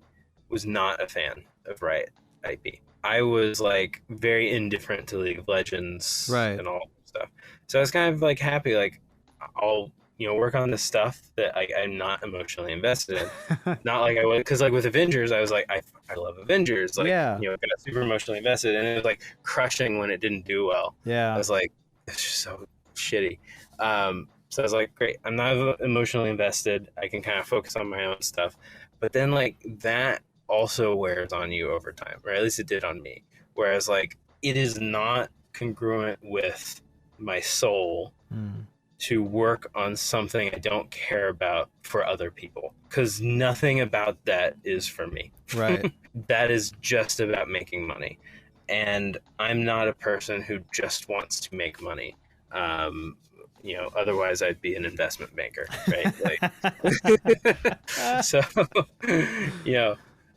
was not a fan of Riot IP. I was like very indifferent to League of Legends and all that stuff. So I was kind of like happy, like I'll work on this stuff that I'm not emotionally invested in. Not like I was, because like with Avengers, I was like I love Avengers, like got super emotionally invested, and it was like crushing when it didn't do well. I was like, it's just so shitty. So I was like, great, I'm not emotionally invested. I can kind of focus on my own stuff. But then like that also wears on you over time, or at least it did on me. Whereas like it is not congruent with my soul to work on something I don't care about for other people, because nothing about that is for me. Right. That is just about making money, and I'm not a person who just wants to make money. Otherwise I'd be an investment banker, right? Like,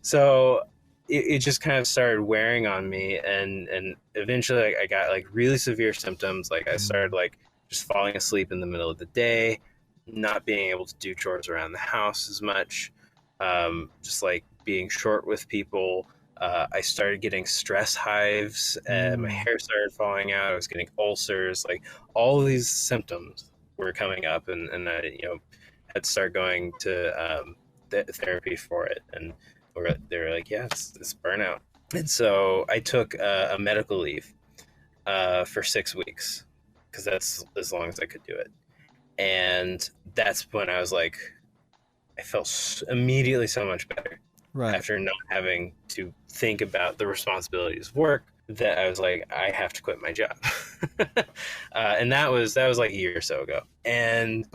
so it just kind of started wearing on me, and eventually like, I got like really severe symptoms. Like I started like just falling asleep in the middle of the day, not being able to do chores around the house as much, just like being short with people. I started getting stress hives, and my hair started falling out. I was getting ulcers. Like all these symptoms were coming up, and I had to start going to therapy for it, and they were like, yeah, it's burnout. And so I took a medical leave for 6 weeks because that's as long as I could do it. And that's when I was like, I felt immediately so much better after not having to think about the responsibilities of work, that I was like, I have to quit my job. And that was like a year or so ago. And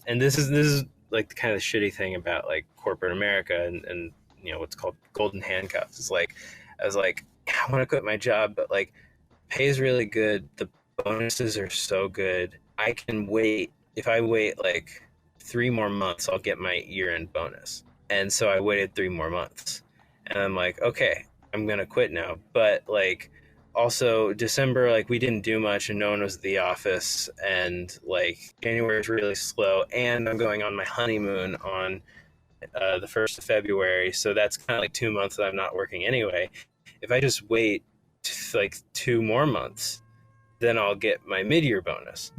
this is like kind of the shitty thing about like corporate America and you know what's called golden handcuffs. It's like I was like, I want to quit my job, but like pay is really good, the bonuses are so good, I can wait. If I wait like 3 more months, I'll get my year-end bonus. And so I waited 3 more months, and I'm like, okay, I'm gonna quit now. But like also December, like we didn't do much and no one was at the office, and like January is really slow, and I'm going on my honeymoon on the 1st of February, so that's kind of like 2 months that I'm not working anyway. If I just wait like 2 more months, then I'll get my mid-year bonus.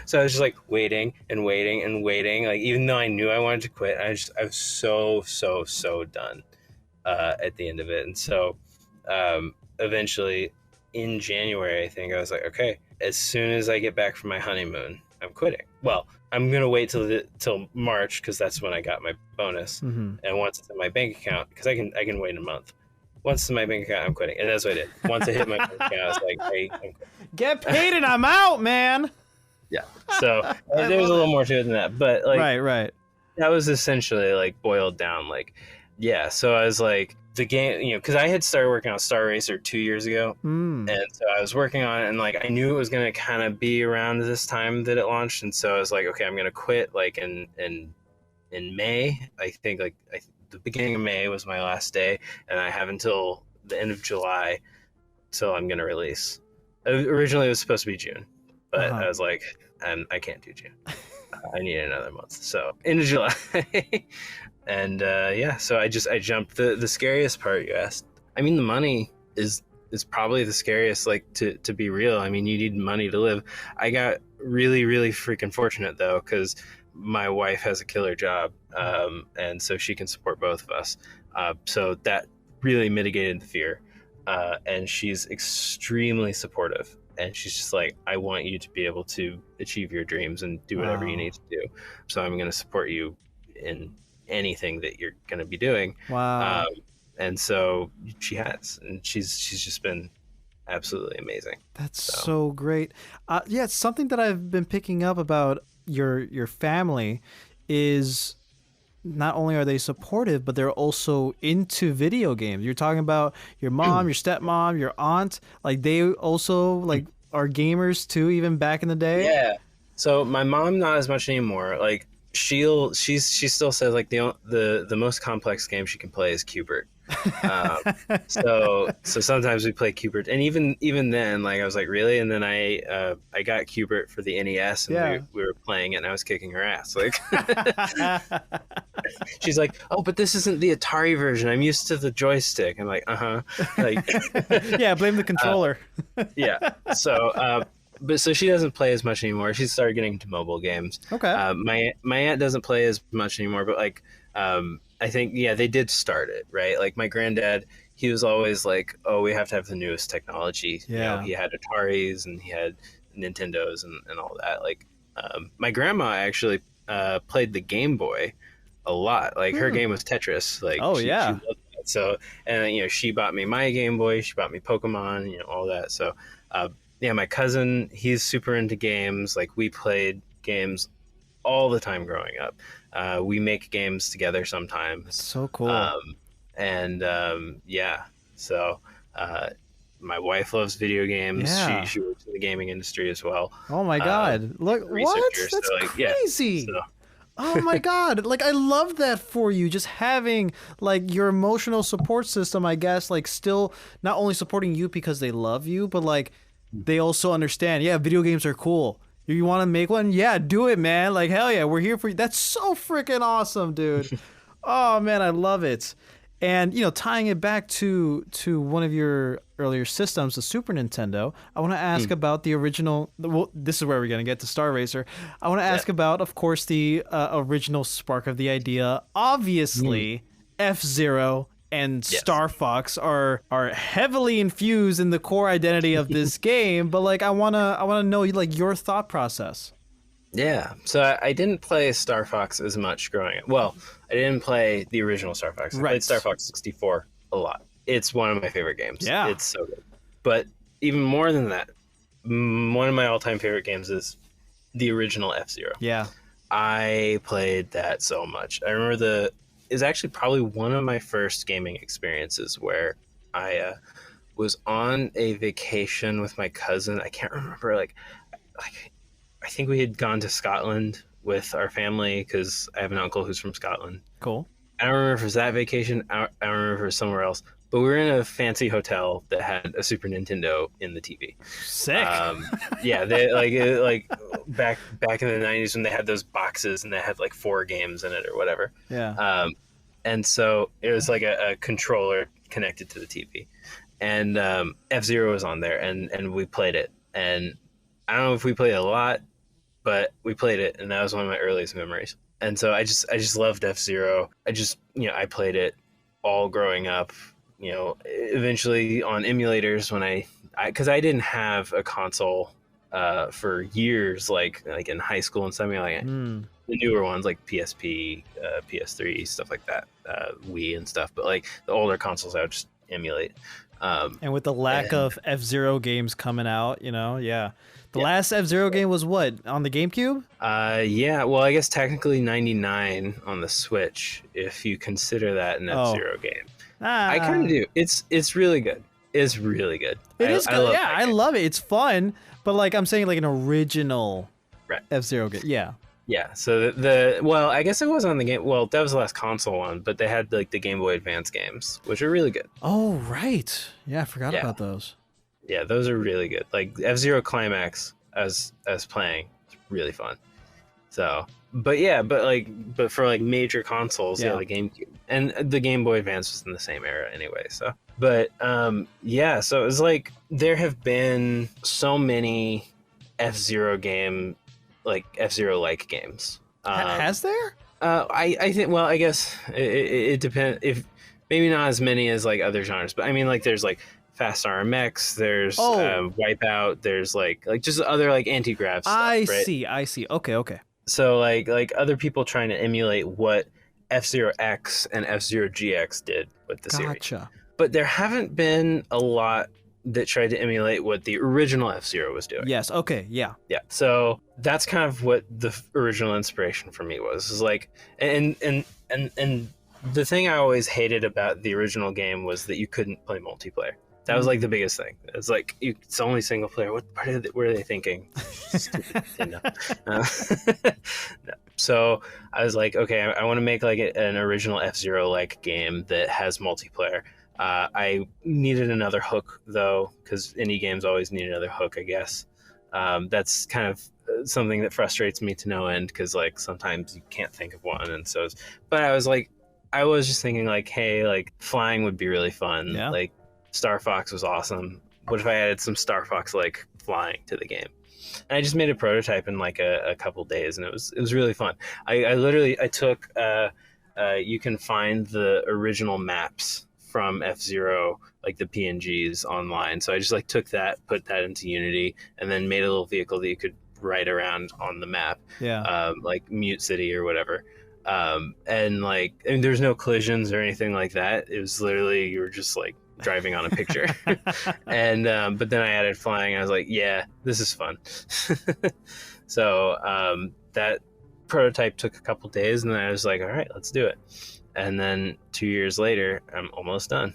So I was just like waiting and waiting and waiting. Like even though I knew I wanted to quit, I was so done at the end of it. And so eventually in January, I think I was like, okay, as soon as I get back from my honeymoon, I'm quitting. Well, I'm gonna wait till March because that's when I got my bonus. And once it's in my bank account, because I can wait a month. Once it's in my bank account, I'm quitting, and that's what I did. Once I hit my bank account, I was like, hey, I'm quitting. Get paid and I'm out, man. Yeah. So there was a little more to it than that, but like, right. That was essentially like boiled down. Like, yeah. So I was like, the game, you know, because I had started working on Star Racer 2 years ago, and so I was working on it, and like I knew it was gonna kind of be around this time that it launched, and so I was like, okay, I'm gonna quit like in May. I think like the beginning of May was my last day, and I have until the end of July till I'm gonna release. Originally it was supposed to be June, but I was like, I can't do June. I need another month. So into July. And yeah, so I jumped. The scariest part you asked, I mean, the money is probably the scariest, like to be real. I mean, you need money to live. I got really freaking fortunate though, because my wife has a killer job, and so she can support both of us. So that really mitigated the fear. And she's extremely supportive, and she's just like, I want you to be able to achieve your dreams and do whatever you need to do. So I'm going to support you in anything that you're going to be doing. Wow. And so she has, and she's just been absolutely amazing. That's so great. Yeah, it's something that I've been picking up about your family is not only are they supportive, but they're also into video games. You're talking about your mom, your stepmom, your aunt, like they also like are gamers too, even back in the day. Yeah. So my mom, not as much anymore. Like she still says like the most complex game she can play is Cubert. So sometimes we play Cubert, and even then, like I was like, really? And then I got Cubert for the NES, and we were playing it, and I was kicking her ass. Like, she's like, oh, but this isn't the Atari version. I'm used to the joystick. I'm like, like, yeah, blame the controller. Yeah. So, but so she doesn't play as much anymore. She started getting into mobile games. Okay. My aunt doesn't play as much anymore, but like, I think, yeah, they did start it, right? Like my granddad, he was always like, oh, we have to have the newest technology. Yeah. You know, he had Ataris and he had Nintendos and all that. Like, my grandma actually played the Game Boy a lot. Like her game was Tetris. Like, she loved that. So, and you know, she bought me my Game Boy. She bought me Pokemon. You know, all that. So, yeah, my cousin, he's super into games. Like we played games all the time growing up. We make games together sometimes. So cool. Yeah, so my wife loves video games. Yeah. She works in the gaming industry as well. Oh my God. Look, what? That's so, like, crazy. Yeah, so. Oh my God. Like, I love that for you. Just having like your emotional support system, I guess, like still not only supporting you because they love you, but like they also understand, yeah, video games are cool. You want to make one? Yeah, do it, man. Like, hell yeah, we're here for you. That's so freaking awesome, dude. Oh, man, I love it. And tying it back to one of your earlier systems, the Super Nintendo, I want to ask about the original. Well, this is where we're gonna get to Star Racer. I want to ask about, of course, the original spark of the idea. Obviously, F-Zero and Star Fox are heavily infused in the core identity of this game. But like, I wanna know like your thought process. Yeah, so I didn't play Star Fox as much growing up. Well, I didn't play the original Star Fox. I played Star Fox 64 a lot. It's one of my favorite games. Yeah. It's so good. But even more than that, one of my all-time favorite games is the original F-Zero. Yeah. I played that so much. I remember it's actually probably one of my first gaming experiences where I was on a vacation with my cousin. I can't remember, like I think we had gone to Scotland with our family because I have an uncle who's from Scotland. Cool. I don't remember if it was that vacation. I don't remember if it was somewhere else. But we were in a fancy hotel that had a Super Nintendo in the TV. Sick. Yeah, they back in the 90s when they had those boxes and they had like 4 games in it or whatever. Yeah. And so it was like a controller connected to the TV, and F-Zero was on there, and we played it. And I don't know if we played a lot, but we played it, and that was one of my earliest memories. And so I just loved F-Zero. I played it all growing up. Eventually on emulators when because I didn't have a console for years, like in high school and something like the newer ones like PSP, PS3, stuff like that, Wii and stuff. But like the older consoles, I would just emulate. And with the lack of F-Zero games coming out, The last F-Zero game was what, on the GameCube? Yeah, well, I guess technically 99 on the Switch, if you consider that an F-Zero game. I kind of do. It's really good. It's really good. It is good. I love it. It's fun, but like I'm saying, like an original F-Zero game. Yeah. Yeah, so well, I guess it was on the game. Well, that was the last console one, but they had like the Game Boy Advance games, which are really good. Oh, right. Yeah, I forgot about those. Yeah, those are really good. Like F-Zero Climax as playing, it's really fun. So, but for like major consoles, the GameCube and the Game Boy Advance was in the same era anyway. So, but so it was like there have been so many F-Zero F-Zero like games. Has there? I think. Well, I guess it depends. If maybe not as many as like other genres, but I mean, like there's like Fast RMX, there's Wipeout, there's like just other like anti-grav stuff. I see. Okay. So like other people trying to emulate what F-Zero X and F-Zero GX did with the series. Gotcha. But there haven't been a lot that tried to emulate what the original F-Zero was doing. Yes. Okay. Yeah. Yeah. So that's kind of what the original inspiration for me was. Is like, and the thing I always hated about the original game was that you couldn't play multiplayer. That was like the biggest thing. It's like it's only single player. What are they thinking? Stupid Nintendo. No. So I was like, okay, I want to make like an original F-Zero like game that has multiplayer. I needed another hook though, because indie games always need another hook, I guess. That's kind of something that frustrates me to no end, because like sometimes you can't think of one, and so. But I was just thinking like, hey, like flying would be really fun. Yeah. Like Star Fox was awesome. What if I added some Star Fox like flying to the game? And I just made a prototype in like a couple days, and it was really fun. I took you can find the original maps from F-Zero, like the PNGs online. So I just like took that, put that into Unity, and then made a little vehicle that you could ride around on the map. Yeah. Like Mute City or whatever. And there's no collisions or anything like that. It was literally, you were just like driving on a picture. And but then I added flying. I was like, yeah, this is fun. So that prototype took a couple days, and then I was like, all right, let's do it. And then 2 years later, I'm almost done.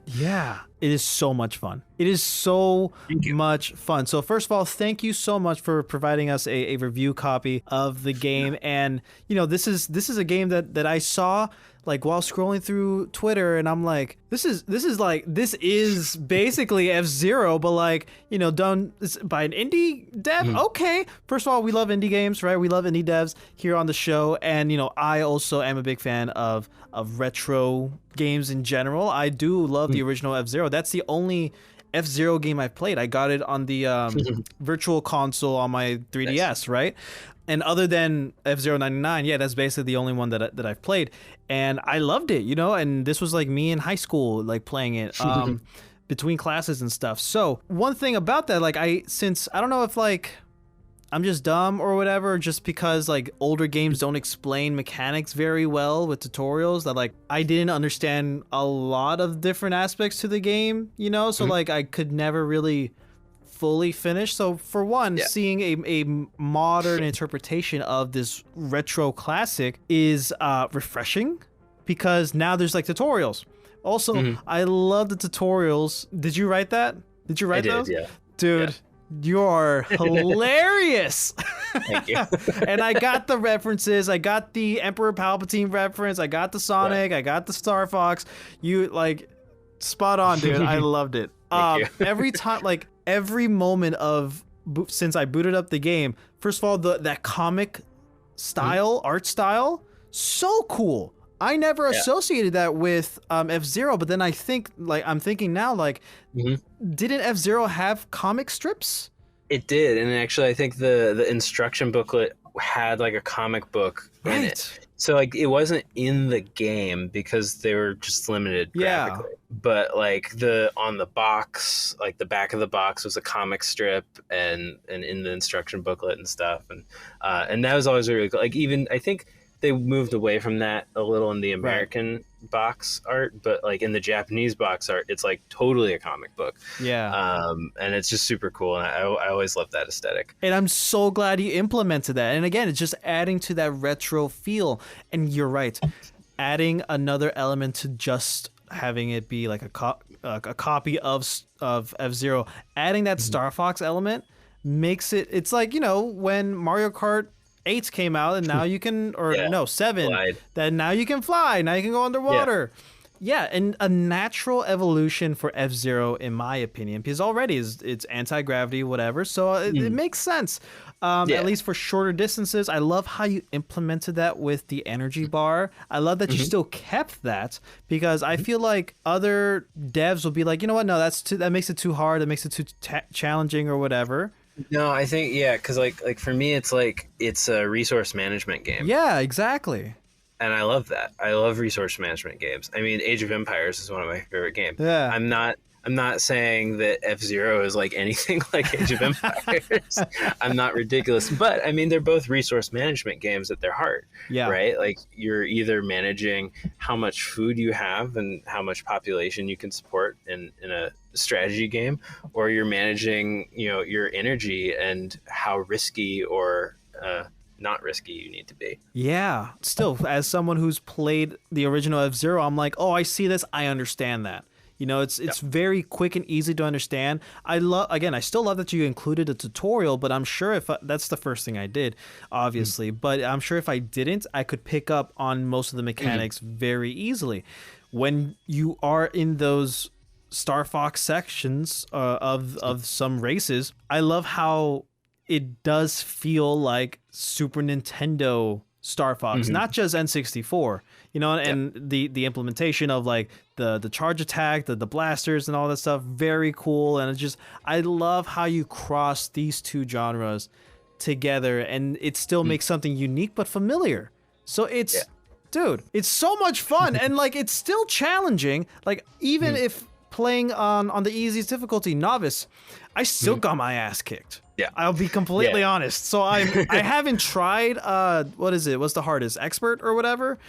Yeah, it is so much fun. It is so much fun. So first of all, thank you so much for providing us a review copy of the game. And this is a game that I saw like while scrolling through Twitter, and I'm like, this is basically F-Zero, but like, you know, done by an indie dev. Okay, first of all, we love indie games, right? We love indie devs here on the show, and you know, I also am a big fan of retro games in general. I do love the original F-Zero. That's the only F-Zero game I've played. I got it on the virtual console on my 3DS, nice. Right? And other than F-Zero 99, yeah, that's basically the only one that I've played. And I loved it, you know, and this was like me in high school, like playing it between classes and stuff. So one thing about that, like since I don't know if like I'm just dumb or whatever, just because like older games don't explain mechanics very well with tutorials, that like I didn't understand a lot of different aspects to the game, you know, so like I could never really fully finish. So for one, seeing a modern interpretation of this retro classic is refreshing, because now there's like tutorials. Also, I love the tutorials. Did you write that? Did you write those? Yeah. Dude. Yeah. You are hilarious. Thank you. And I got the references. I got the Emperor Palpatine reference. I got the Sonic. I got the Star Fox. You like spot on, dude. I loved it. Every time, like every moment of since I booted up the game. First of all, that comic style, art style, so cool. I never associated that with F-Zero, but then I'm thinking now, like, didn't F-Zero have comic strips? It did, and actually, I think the instruction booklet had like a comic book in it. So like, it wasn't in the game because they were just limited graphically. But like on the box, like the back of the box was a comic strip, and in the instruction booklet and stuff, and that was always really cool. Like, even I think they moved away from that a little in the American box art, but like in the Japanese box art, it's like totally a comic book. Yeah. And it's just super cool. And I always love that aesthetic. And I'm so glad you implemented that. And again, it's just adding to that retro feel. And you're right. Adding another element to just having it be like a copy of F-Zero, adding that Star Fox element makes it's like, you know, when Mario Kart 8 came out, and now you can, 7, glide. Then now you can fly, now you can go underwater. Yeah, and a natural evolution for F-Zero, in my opinion, because already it's anti-gravity, whatever, so it makes sense. At least for shorter distances. I love how you implemented that with the energy bar. I love that you still kept that, because I feel like other devs will be like, you know what, no, that makes it too hard, that makes it too challenging or whatever. No, I think, because like for me, it's a resource management game. Yeah, exactly. And I love that. I love resource management games. I mean, Age of Empires is one of my favorite games. Yeah. I'm not saying that F-Zero is like anything like Age of Empires. I'm not ridiculous, but I mean, they're both resource management games at their heart. Yeah. Right? Like, you're either managing how much food you have and how much population you can support in a strategy game, or you're managing, you know, your energy and how risky or not risky you need to be. Yeah. Still, as someone who's played the original F-Zero, I'm like, oh, I see this. I understand that. You know, it's very quick and easy to understand. I still love that you included a tutorial, but I'm sure that's the first thing I did, obviously. But I'm sure if I didn't, I could pick up on most of the mechanics very easily. When you are in those Star Fox sections of some races, I love how it does feel like Super Nintendo Star Fox, not just N64, you know, and the implementation of like the charge attack, the blasters and all that stuff, very cool. And I love how you cross these two genres together, and it still makes something unique but familiar. So dude, it's so much fun. And like, it's still challenging. Like, even if playing on the easiest difficulty, novice, I still got my ass kicked. Yeah, I'll be completely honest. So I haven't tried. What is it? What's the hardest? Expert or whatever?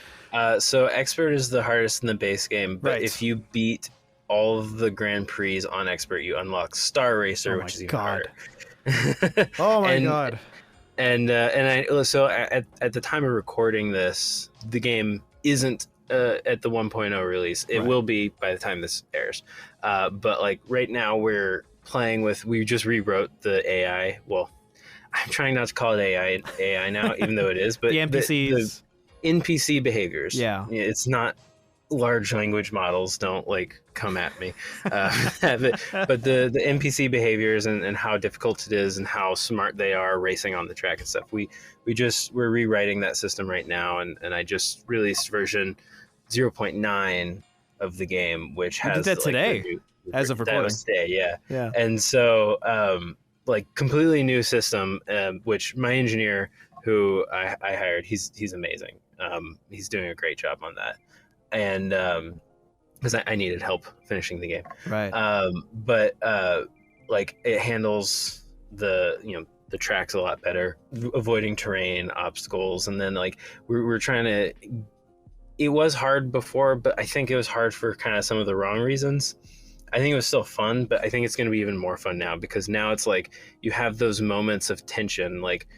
So expert is the hardest in the base game, but if you beat all of the Grand Prix on expert, you unlock Star Racer, which is even harder. Oh my god! And so at the time of recording this, the game isn't at the 1.0 release. It will be by the time this airs. But like right now, we just rewrote the AI. Well, I'm trying not to call it AI now, even though it is. But the NPCs. NPC behaviors. Yeah. It's not large language models, don't like come at me. But the NPC behaviors and how difficult it is and how smart they are racing on the track and stuff. We're rewriting that system right now, and I just released version 0.9 of the game, which has did that today, as of recording. That was today, yeah. Yeah. And so like completely new system, which my engineer who I hired, he's amazing. He's doing a great job on that. And because I needed help finishing the game, right? But like it handles the tracks a lot better, avoiding terrain, obstacles, and then like we're trying to. It was hard before, but I think it was hard for kind of some of the wrong reasons. I think it was still fun, but I think it's going to be even more fun now because now it's like you have those moments of tension. Like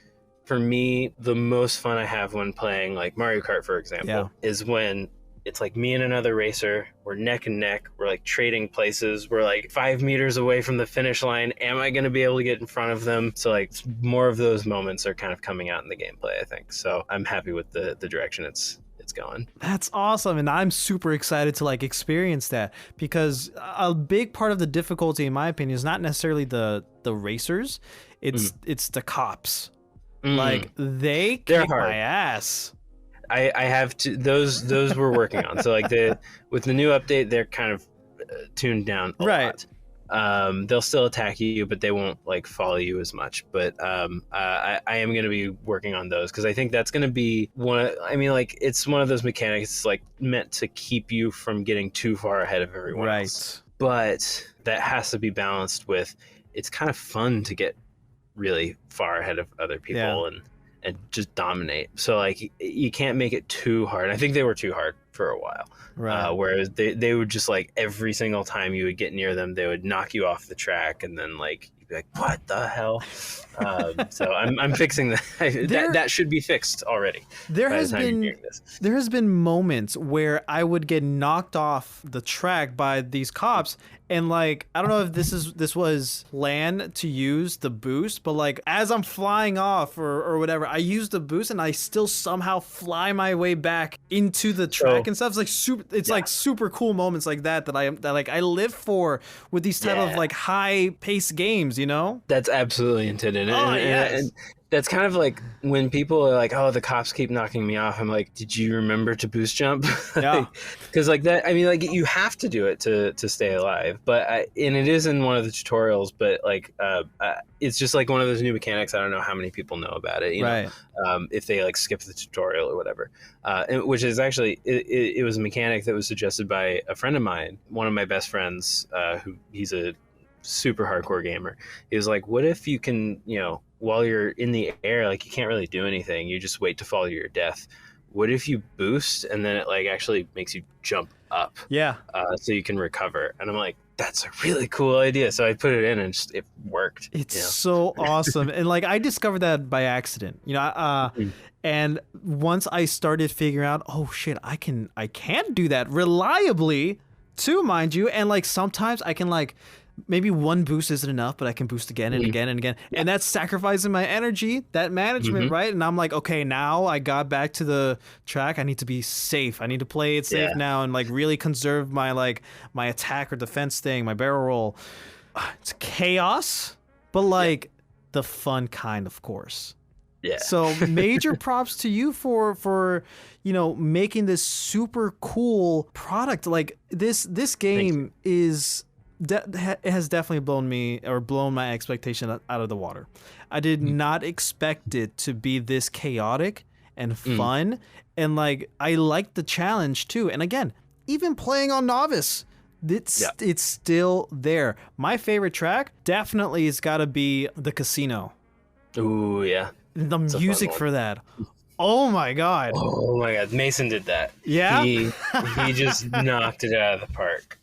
for me, the most fun I have when playing like Mario Kart, for example, is when it's like me and another racer, we're neck and neck, we're like trading places, we're like 5 meters away from the finish line. Am I going to be able to get in front of them? So like more of those moments are kind of coming out in the gameplay, I think. So I'm happy with the direction it's going. That's awesome, and I'm super excited to like experience that, because a big part of the difficulty, in my opinion, is not necessarily the racers, it's the cops. Like they're kick hard. my ass. I have to those we're working on. So like with the new update, they're kind of tuned down a lot. They'll still attack you, but they won't like follow you as much. But I am going to be working on those because I think that's going to be it's one of those mechanics like meant to keep you from getting too far ahead of everyone else. But that has to be balanced with it's kind of fun to get really far ahead of other people and just dominate. So like you can't make it too hard. I think they were too hard for a while. Whereas they would just like every single time you would get near them, they would knock you off the track, and then like you'd be like, what the hell? So I'm fixing that. That should be fixed already. There has been moments where I would get knocked off the track by these cops, and like I don't know if this was land to use the boost, but like as I'm flying off or whatever, I use the boost and I still somehow fly my way back into the track and stuff. It's like super. It's like super cool moments like that I live for with these type of like high paced games. You know, that's absolutely intended. And that's kind of like when people are like, oh, the cops keep knocking me off. I'm like, did you remember to boost jump? Yeah. Because like that, I mean, like you have to do it to stay alive. But and it is in one of the tutorials, but like it's just like one of those new mechanics. I don't know how many people know about it. You know, if they like skip the tutorial or whatever, which is actually it was a mechanic that was suggested by a friend of mine, one of my best friends, who he's a super hardcore gamer. He was like, what if you can, while you're in the air, like you can't really do anything, you just wait to fall to your death. What if you boost and then it like actually makes you jump up? So you can recover. And I'm like, that's a really cool idea. So I put it in and it worked. It's so awesome. And like I discovered that by accident, and once I started figuring out, oh shit, I can do that reliably too, mind you. And like sometimes I can like maybe one boost isn't enough, but I can boost again and again and again. And that's sacrificing my energy, that management, right? And I'm like, okay, now I got back to the track. I need to be safe. I need to play it safe now and like really conserve my like my attack or defense thing, my barrel roll. It's chaos, but like the fun kind, of course. Yeah. So major props to you for making this super cool product. Like this game is it has definitely blown my expectation out of the water. I did not expect it to be this chaotic and fun, and like I liked the challenge too. And again, even playing on novice, it's still there. My favorite track definitely has got to be the casino. Ooh, yeah. The music for that. Oh my god. Oh my god. Mason did that. Yeah. He just knocked it out of the park.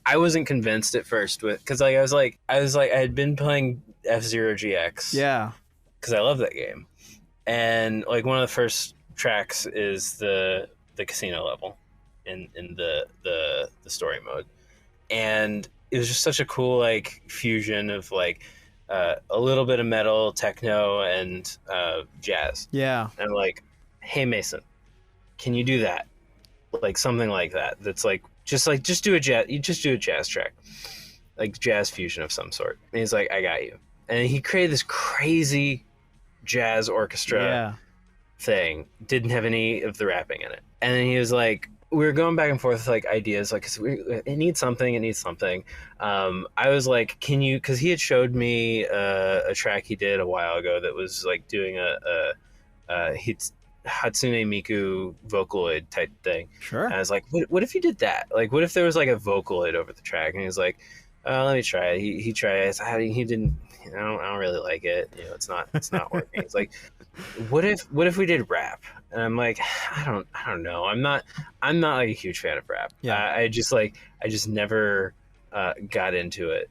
I wasn't convinced at first because I was like I had been playing F-Zero GX. Yeah. Because I love that game. And like one of the first tracks is the casino level in the story mode. And it was just such a cool like fusion of like a little bit of metal, techno, and jazz. Yeah. And I'm like, hey Mason, can you do that? Like something like that. That's like just do a jazz track, like jazz fusion of some sort. And he's like, I got you. And he created this crazy jazz orchestra thing. Didn't have any of the rapping in it. And then he was like, we were going back and forth with like ideas, like it needs something. I was like, can you? Because he had showed me a track he did a while ago that was like doing a Hatsune Miku Vocaloid type thing. Sure. And I was like, what if you did that? Like, what if there was like a Vocaloid over the track? And he was like, let me try it. He tried it. He didn't. I don't really like it. You know, it's not working. It's like, what if we did rap? And I'm like, I don't know. I'm not like a huge fan of rap. Yeah. I just never got into it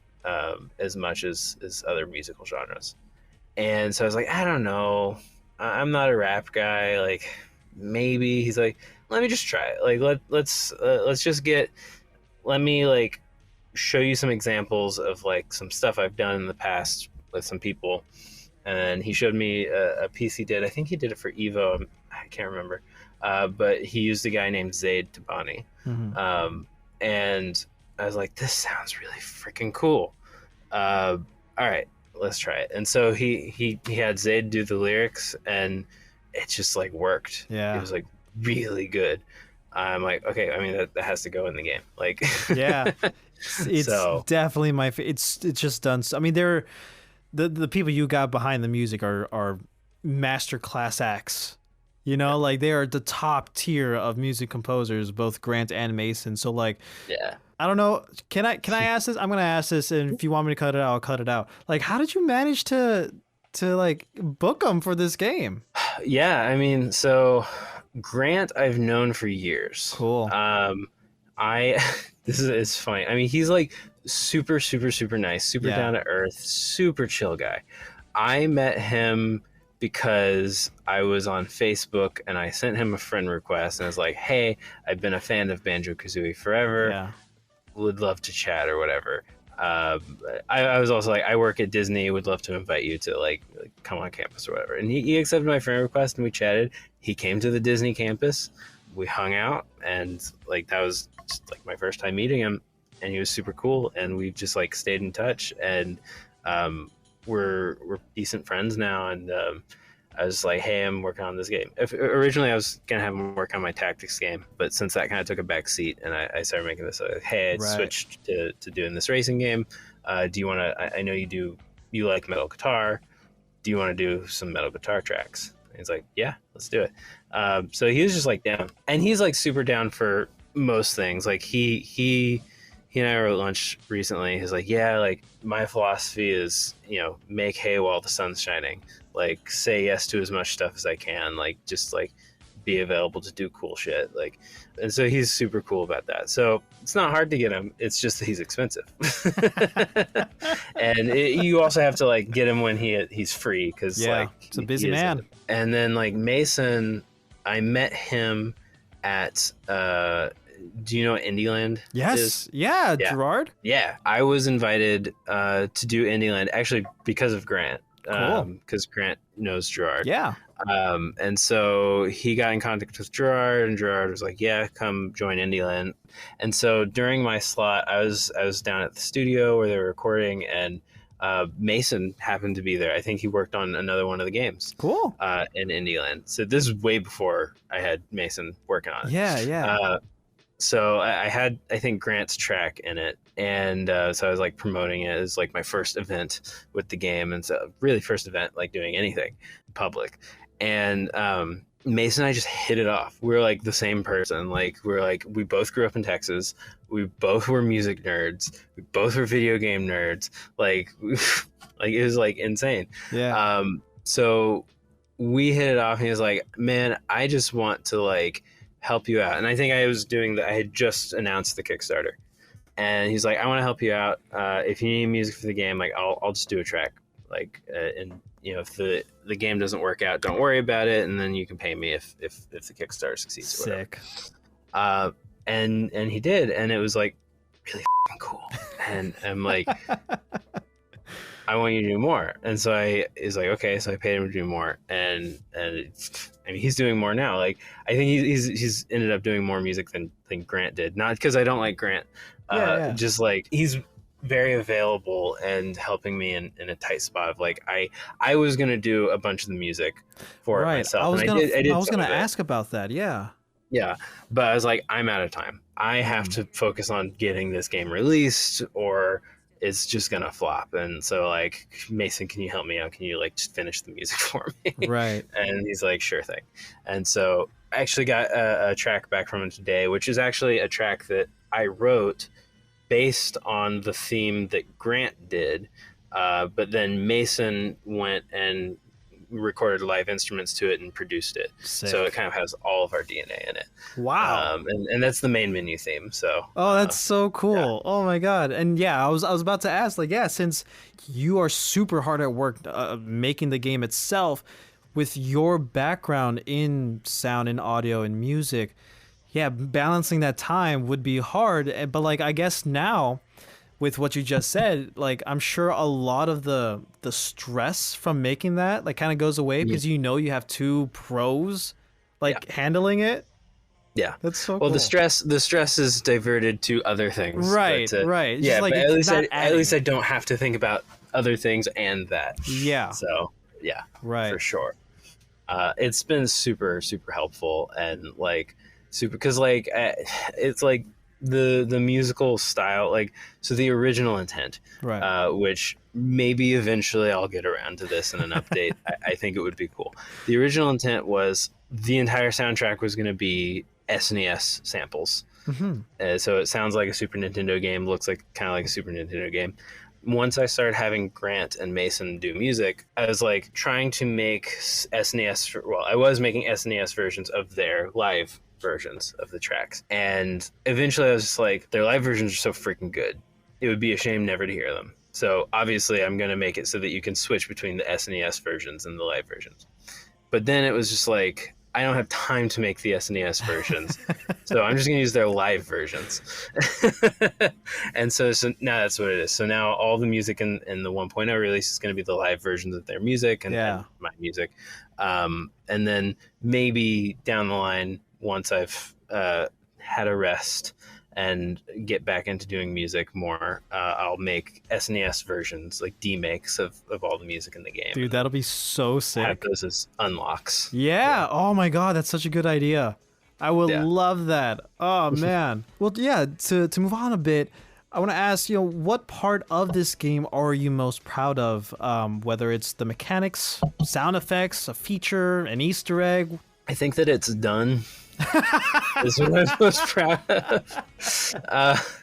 as much as other musical genres. And so I was like, I don't know. I'm not a rap guy. Like, maybe. He's like, let me just try it. Like, let me like show you some examples of like some stuff I've done in the past with some people. And he showed me a piece he did. I think he did it for Evo. I can't remember. But he used a guy named Zaid Tabani. Mm-hmm. And I was like, this sounds really freaking cool. All right, let's try it. And so he had Zaid do the lyrics, and it just like worked. Yeah. It was like really good. I'm like, okay, I mean, that has to go in the game. Like, yeah, it's definitely my it's just done. I mean, they're the people you got behind the music are master class acts. You know, like they are the top tier of music composers, both Grant and Mason. So like, yeah, I don't know. Can I ask this? I'm gonna ask this, and if you want me to cut it out, I'll cut it out. Like, how did you manage to like book them for this game? Yeah, I mean, so Grant I've known for years. Cool. It's funny. I mean, he's like super nice, super down to earth, super chill guy. I met him because I was on Facebook and I sent him a friend request and I was like, hey, I've been a fan of Banjo-Kazooie forever. Yeah. Would love to chat or whatever. I was also like, I work at Disney, would love to invite you to like come on campus or whatever. And he accepted my friend request and we chatted. He came to the Disney campus. We hung out and like that was just like my first time meeting him, and he was super cool, and we've just like stayed in touch, and we're decent friends now. And I was like, hey, I'm working on this game. Originally I was gonna have him work on my tactics game, but since that kind of took a back seat and I started making this, hey, I switched to doing this racing game. Do you want to, I know you like metal guitar, do you want to do some metal guitar tracks? And he's like, yeah, let's do it. So he was just like down, and he's like super down for most things. Like he and I were at lunch recently. He's like, yeah, like my philosophy is, you know, make hay while the sun's shining. Like say yes to as much stuff as I can. Like just like be available to do cool shit. Like, and so he's super cool about that. So it's not hard to get him. It's just that he's expensive. And you also have to like get him when he's free. Cause like it's a busy man. And then like Mason, I met him at, do you know what Indieland is? Yeah, Gerard. Yeah, I was invited to do Indieland actually because of Grant. Cool. Because Grant knows Gerard. Yeah. And so he got in contact with Gerard, and Gerard was like, yeah, come join Indieland. And so during my slot, I was down at the studio where they were recording, and Mason happened to be there. I think he worked on another one of the games. Cool. In Indieland. So this is way before I had Mason working on it. Yeah. So I had, I think, Grant's track in it. And so I was like promoting it as like my first event with the game. And so really first event, like doing anything public. And Mason and I just hit it off. We were like the same person. Like we both grew up in Texas. We both were music nerds. We both were video game nerds. Like it was like insane. Yeah. So we hit it off, and he was like, man, I just want to like help you out. And I think I was doing that. I had just announced the Kickstarter, and he's like, I want to help you out. If you need music for the game, like I'll just do a track. Like, and you know, if the game doesn't work out, don't worry about it. And then you can pay me if the Kickstarter succeeds. Sick. And he did. And it was like really cool. And I'm like, I want you to do more. And so he's like, okay. So I paid him to do more. And I mean, he's doing more now. Like, I think he's ended up doing more music than Grant did. Not because I don't like Grant, just like he's very available and helping me in a tight spot of like I was gonna do a bunch of the music for it myself. I was gonna ask about that. Yeah, but I was like, I'm out of time. I have to focus on getting this game released, or it's just gonna flop. And so like, Mason, can you help me out? Can you like just finish the music for me? Right. And he's like, sure thing. And so I actually got a track back from him today, which is actually a track that I wrote based on the theme that Grant did, but then Mason went and recorded live instruments to it and produced it. Sick. So it kind of has all of our DNA in it. Wow. And that's the main menu theme. So that's so cool. Yeah. Oh my god. And yeah, I was about to ask, like, yeah, since you are super hard at work making the game itself, with your background in sound and audio and music, yeah, balancing that time would be hard. But like, I guess now with what you just said, like, I'm sure a lot of the stress from making that like kind of goes away because you know you have two pros like handling it. Yeah, that's so well. Cool. The stress is diverted to other things. Right, but, right. Yeah, like, but at least I don't have to think about other things and that. Yeah. So yeah, right, for sure. It's been super helpful and like super because like it's like the musical style, like, so the original intent, right, which maybe eventually I'll get around to this in an update. I think it would be cool. The original intent was the entire soundtrack was going to be SNES samples. So it sounds like a Super Nintendo game, looks like kind of like a Super Nintendo game. Once I started having Grant and Mason do music, I was like trying to make I was making SNES versions of their live versions of the tracks. And eventually I was just like, their live versions are so freaking good. It would be a shame never to hear them. So obviously I'm going to make it so that you can switch between the SNES versions and the live versions. But then it was just like, I don't have time to make the SNES versions. So I'm just going to use their live versions. And so now that's what it is. So now all the music in the 1.0 release is going to be the live versions of their music and my music. And then maybe down the line, once I've had a rest and get back into doing music more, I'll make SNES versions, like demakes of all the music in the game. Dude, that'll be so sick. Have those as unlocks. Yeah. Oh my god, that's such a good idea. I would love that. Oh man. Well, yeah. To move on a bit, I want to ask, what part of this game are you most proud of? Whether it's the mechanics, sound effects, a feature, an Easter egg. I think that it's done. Is what I'm most proud of.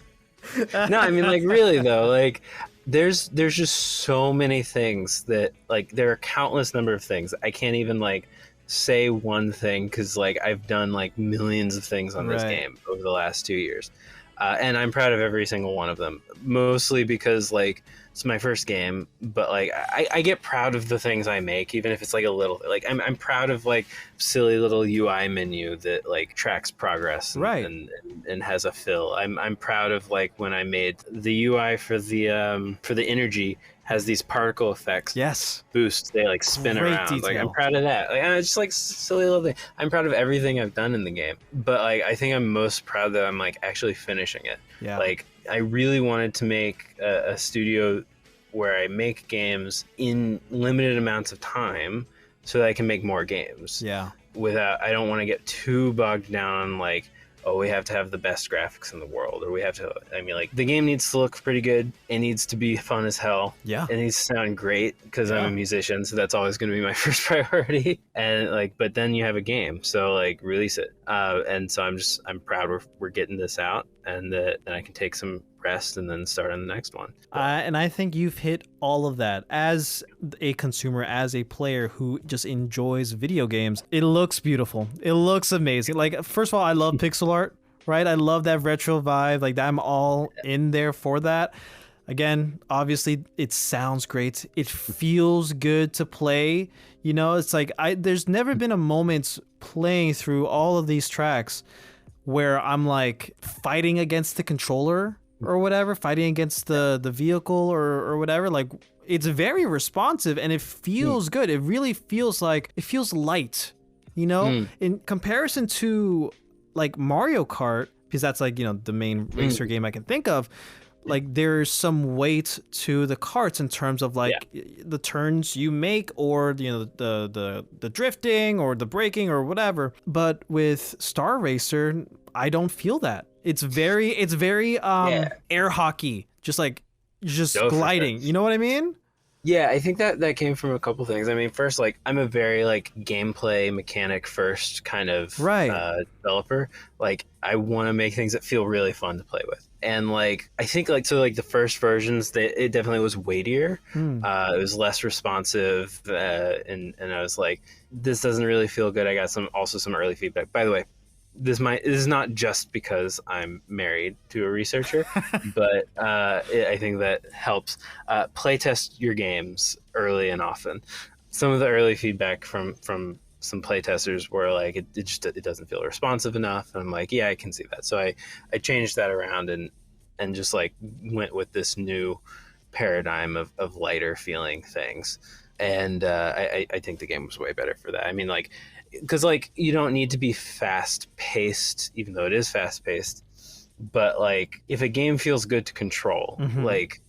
No, I mean, like, really though, like there's just so many things that, like, there are countless number of things. I can't even like say one thing because like I've done like millions of things on this game over the last 2 years, and I'm proud of every single one of them. Mostly because like it's my first game, but like I get proud of the things I make, even if it's like a little. Like I'm proud of like silly little UI menu that like tracks progress and has a fill. I'm proud of like when I made the UI for the energy has these particle effects. Yes. Boosts. They like spin around. Detail. Like I'm proud of that. Like it's just like silly little thing. I'm proud of everything I've done in the game, but like I think I'm most proud that I'm like actually finishing it. Yeah. Like I really wanted to make a studio where I make games in limited amounts of time so that I can make more games. Yeah. I don't want to get too bogged down on like, oh, we have to have the best graphics in the world, or we have to, I mean, like, the game needs to look pretty good. It needs to be fun as hell. Yeah. It needs to sound great because I'm a musician, so that's always going to be my first priority. And like, but then you have a game, so like, release it. And so I'm proud we're getting this out, and that then I can take some rest and then start on the next one. And I think you've hit all of that. As a consumer, as a player who just enjoys video games, it looks beautiful. It looks amazing. Like, first of all, I love pixel art, right? I love that retro vibe. Like, I'm all in there for that. Again, obviously, it sounds great. It feels good to play. It's like there's never been a moment playing through all of these tracks where I'm like fighting against the controller or whatever, fighting against the vehicle or whatever. Like, it's very responsive and it feels good. It really feels like, it feels light You know, in comparison to like Mario Kart, because that's like, you know, the main racer game I can think of. Like there's some weight to the carts in terms of like the turns you make, or you know the drifting or the braking or whatever. But with Star Racer, I don't feel that. It's very air hockey, just like just gliding. Sure. You know what I mean? Yeah, I think that came from a couple things. I mean, first, like I'm a very like gameplay mechanic first kind of developer. Like I want to make things that feel really fun to play with. And like I think like the first versions, it definitely was weightier. It was less responsive, and I was like, this doesn't really feel good. I got some early feedback. By the way, this is not just because I'm married to a researcher, but I think that helps. Playtest your games early and often. Some of the early feedback from some playtesters were like, it doesn't feel responsive enough, and I'm like, yeah, I can see that. So I changed that around and just like went with this new paradigm of lighter feeling things, and I think the game was way better for that. I mean, like, because like you don't need to be fast paced, even though it is fast paced, but like if a game feels good to control, like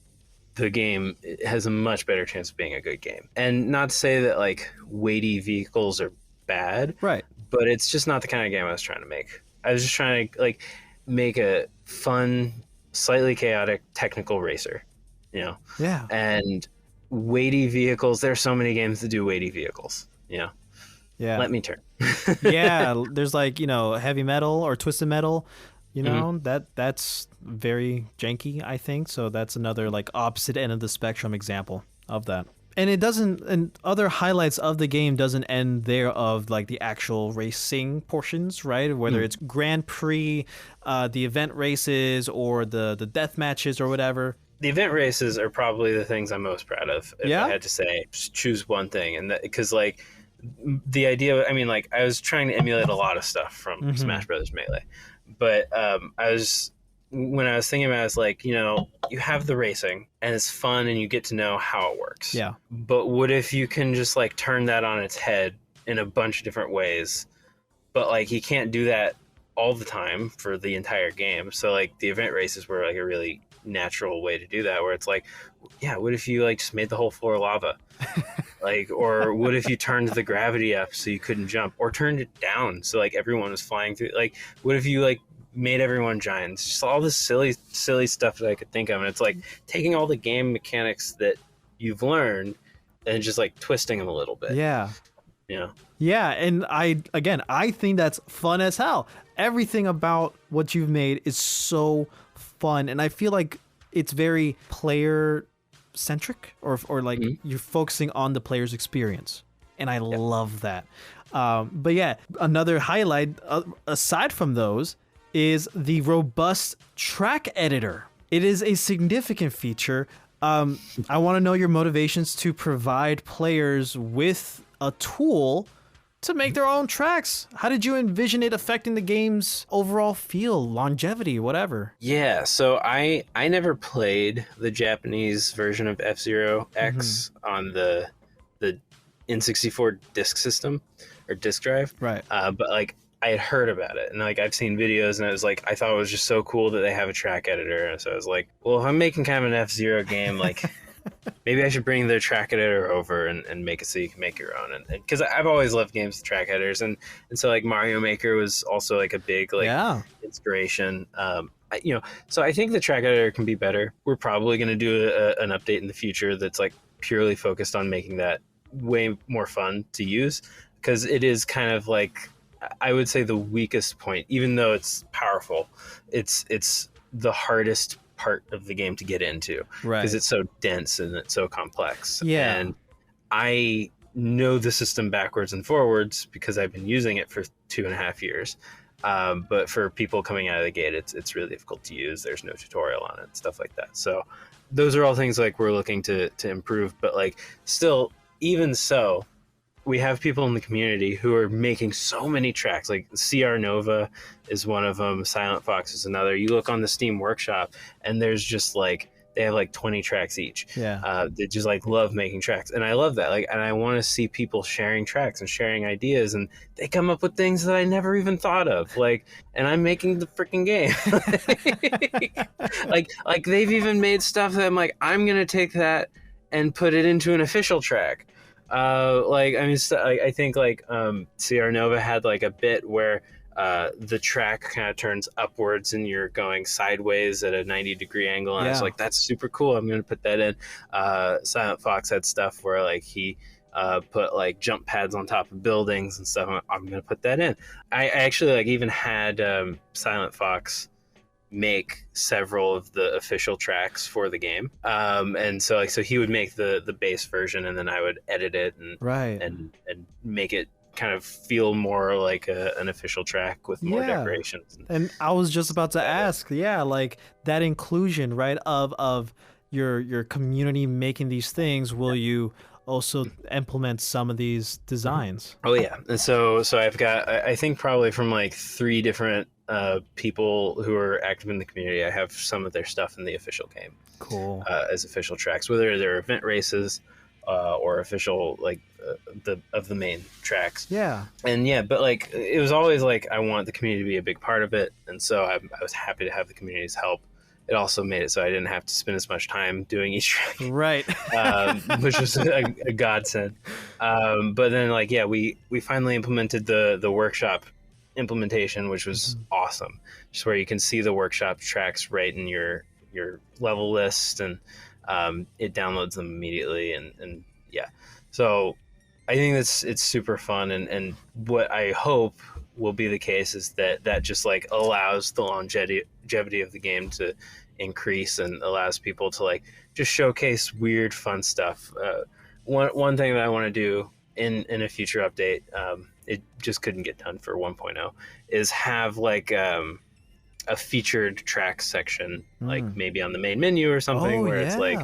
the game has a much better chance of being a good game. And not to say that like weighty vehicles are bad, right? But it's just not the kind of game I was trying to make. I was just trying to like make a fun, slightly chaotic technical racer, you know? Yeah. And weighty vehicles, there's so many games that do weighty vehicles, you know? Yeah. Let me turn. Yeah, there's like, you know, heavy metal or twisted metal, you know, that's very janky, I think. So that's another like opposite end of the spectrum example of that. And it doesn't, and other highlights of the game doesn't end there of like the actual racing portions, right? Whether it's Grand Prix, the event races, or the death matches or whatever. The event races are probably the things I'm most proud of. If I had to say, just choose one thing. And because like the idea, I mean, like I was trying to emulate a lot of stuff from Smash Brothers Melee, but when I was thinking about it, I was like, you know, you have the racing and it's fun and you get to know how it works. Yeah. But what if you can just like turn that on its head in a bunch of different ways? But like you can't do that all the time for the entire game. So like the event races were like a really natural way to do that, where it's like, yeah, what if you like just made the whole floor lava? Like, or what if you turned the gravity up so you couldn't jump, or turned it down so like everyone was flying through? Like, what if you like made everyone giants? Just all this silly stuff that I could think of. And it's like taking all the game mechanics that you've learned and just like twisting them a little bit. Yeah. Yeah. Yeah. And I think that's fun as hell. Everything about what you've made is so fun. And I feel like it's very player centric, or like you're focusing on the player's experience. And I love that. But yeah, another highlight aside from those is the robust track editor. It is a significant feature. I want to know your motivations to provide players with a tool to make their own tracks. How did you envision it affecting the game's overall feel, longevity, whatever? Yeah, so I never played the Japanese version of F-Zero X on the N64 disc system or disc drive. Right. But like I had heard about it, and like I've seen videos, and I was like, I thought it was just so cool that they have a track editor. And so I was like, well, if I'm making kind of an F-Zero game, like maybe I should bring their track editor over and make it so you can make your own. And because I've always loved games with track editors, and so like Mario Maker was also like a big like inspiration. You know, so I think the track editor can be better. We're probably going to do an update in the future that's like purely focused on making that way more fun to use, because it is kind of like, I would say, the weakest point. Even though it's powerful, it's the hardest part of the game to get into, because it's so dense and it's so complex. And I know the system backwards and forwards because I've been using it for 2.5 years. But for people coming out of the gate, it's really difficult to use. There's no tutorial on it, stuff like that. So those are all things like we're looking to improve. But like still, even so, we have people in the community who are making so many tracks. Like CR Nova is one of them. Silent Fox is another. You look on the Steam Workshop and there's just like they have like 20 tracks each. Yeah. They just like love making tracks, and I love that. Like, and I want to see people sharing tracks and sharing ideas, and they come up with things that I never even thought of. Like, and I'm making the freaking game. like they've even made stuff that I'm like, I'm gonna take that and put it into an official track. Like, I mean, I think like Sierra Nova had like a bit where the track kind of turns upwards and you're going sideways at a 90-degree angle, and I was like, that's super cool, I'm gonna put that in. Silent Fox had stuff where like he put like jump pads on top of buildings and stuff. I'm gonna put that in. I actually like even had Silent Fox make several of the official tracks for the game, and so he would make the base version, and then I would edit it and make it kind of feel more like an official track with more decorations. And I was just about to ask, like that inclusion, right, of your community making these things, will you also implement some of these designs? Oh yeah. And so I've got, I think probably from like 3 different people who are active in the community, I have some of their stuff in the official game. Cool. As official tracks, whether they're event races or official like the main tracks. Yeah. And but like it was always like I want the community to be a big part of it, and so I was happy to have the community's help. It also made it so I didn't have to spend as much time doing each track, right? Which was a godsend. But then like we finally implemented the workshop implementation, which was awesome. Just where you can see the workshop tracks right in your level list, and it downloads them immediately, and so I think it's super fun, and what I hope will be the case is that just like allows the longevity of the game to increase, and allows people to like just showcase weird fun stuff. One thing that I want to do in a future update, it just couldn't get done for 1.0, is have like a featured track section, like maybe on the main menu or something, where it's like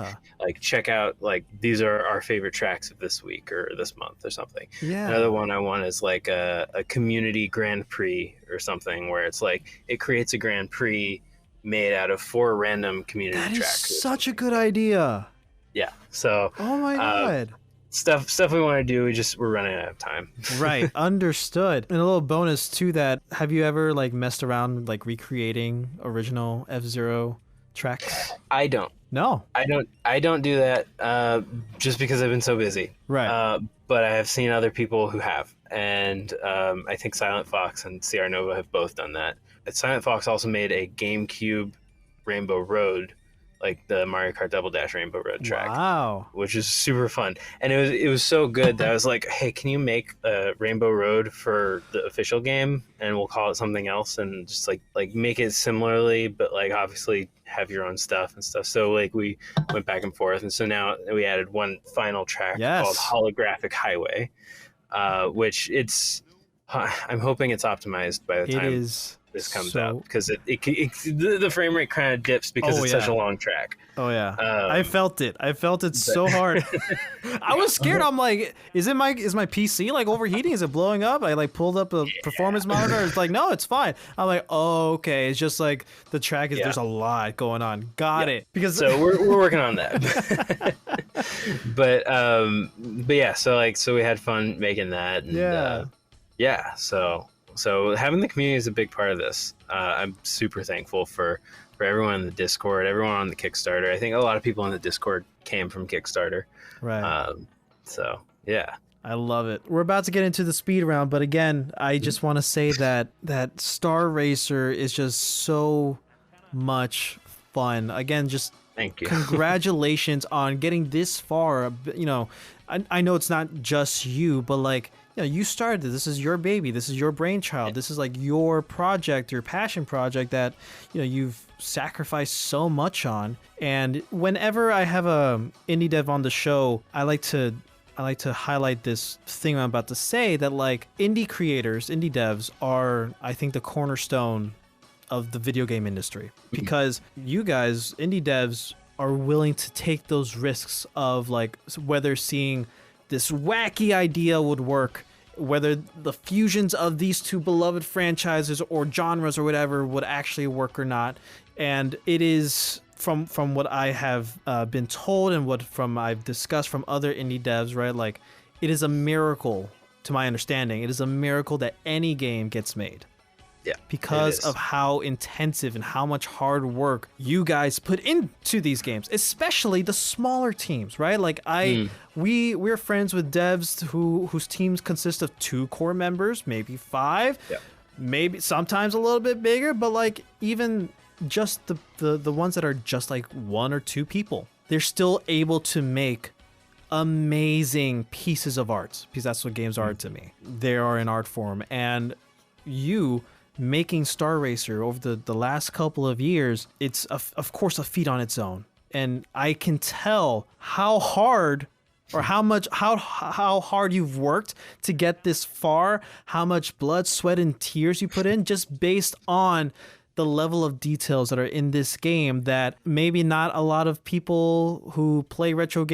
check out, like these are our favorite tracks of this week or this month or something. Another one I want is like a community Grand Prix or something, where it's like it creates a Grand Prix made out of 4 random community tracks. That is such a good idea. So oh my god, stuff we want to do, we're running out of time. Right. Understood. And a little bonus to that, have you ever like messed around like recreating original F-Zero tracks? I don't. No. I don't do that just because I've been so busy. Right. But I have seen other people who have, and I think Silent Fox and Sierra Nova have both done that. Silent Fox also made a GameCube Rainbow Road, like the Mario Kart Double Dash Rainbow Road track. Wow. Which is super fun. And it was so good that I was like, hey, can you make a Rainbow Road for the official game, and we'll call it something else, and just like make it similarly, but like obviously have your own stuff and stuff. So like we went back and forth, and so now we added one final track called Holographic Highway, which I'm hoping it's optimized by the time this comes out, because the frame rate kind of dips because it's such a long track. Oh yeah, I felt it so hard. I was scared. I'm like, is my PC like overheating? Is it blowing up? I like pulled up a performance monitor. It's like, no, it's fine. I'm like, oh okay, it's just like the track is there's a lot going on. Got it. Because so we're working on that. but yeah, so we had fun making that, and So having the community is a big part of this. I'm super thankful for everyone in the Discord, everyone on the Kickstarter. I think a lot of people in the Discord came from Kickstarter. Right. So, yeah. I love it. We're about to get into the speed round, but again, I just want to say that Star Racer is just so much fun. Again, just thank you. Congratulations on getting this far. You know, I know it's not just you, but like, you started this. This is your baby. This is your brainchild. This is like your project, your passion project that you've sacrificed so much on. And whenever I have a indie dev on the show, I like to highlight this thing I'm about to say, that like indie creators, indie devs are, I think, the cornerstone of the video game industry, because you guys, indie devs, are willing to take those risks of like whether seeing this wacky idea would work, whether the fusions of these two beloved franchises or genres or whatever would actually work or not. And it is from what I have been told and I've discussed from other indie devs, right? Like, it is a miracle, to my understanding, it is a miracle that any game gets made. Yeah, because of how intensive and how much hard work you guys put into these games, especially the smaller teams, right? Like we're friends with devs whose teams consist of 2 core members, maybe 5, maybe sometimes a little bit bigger, but like even just the ones that are just like 1 or 2 people, they're still able to make amazing pieces of art, because that's what games are to me. They are an art form, and you making Star Racer over the last couple of years, it's of course a feat on its own, and I can tell how hard or how hard you've worked to get this far, how much blood, sweat, and tears you put in, just based on the level of details that are in this game that maybe not a lot of people who don't play retro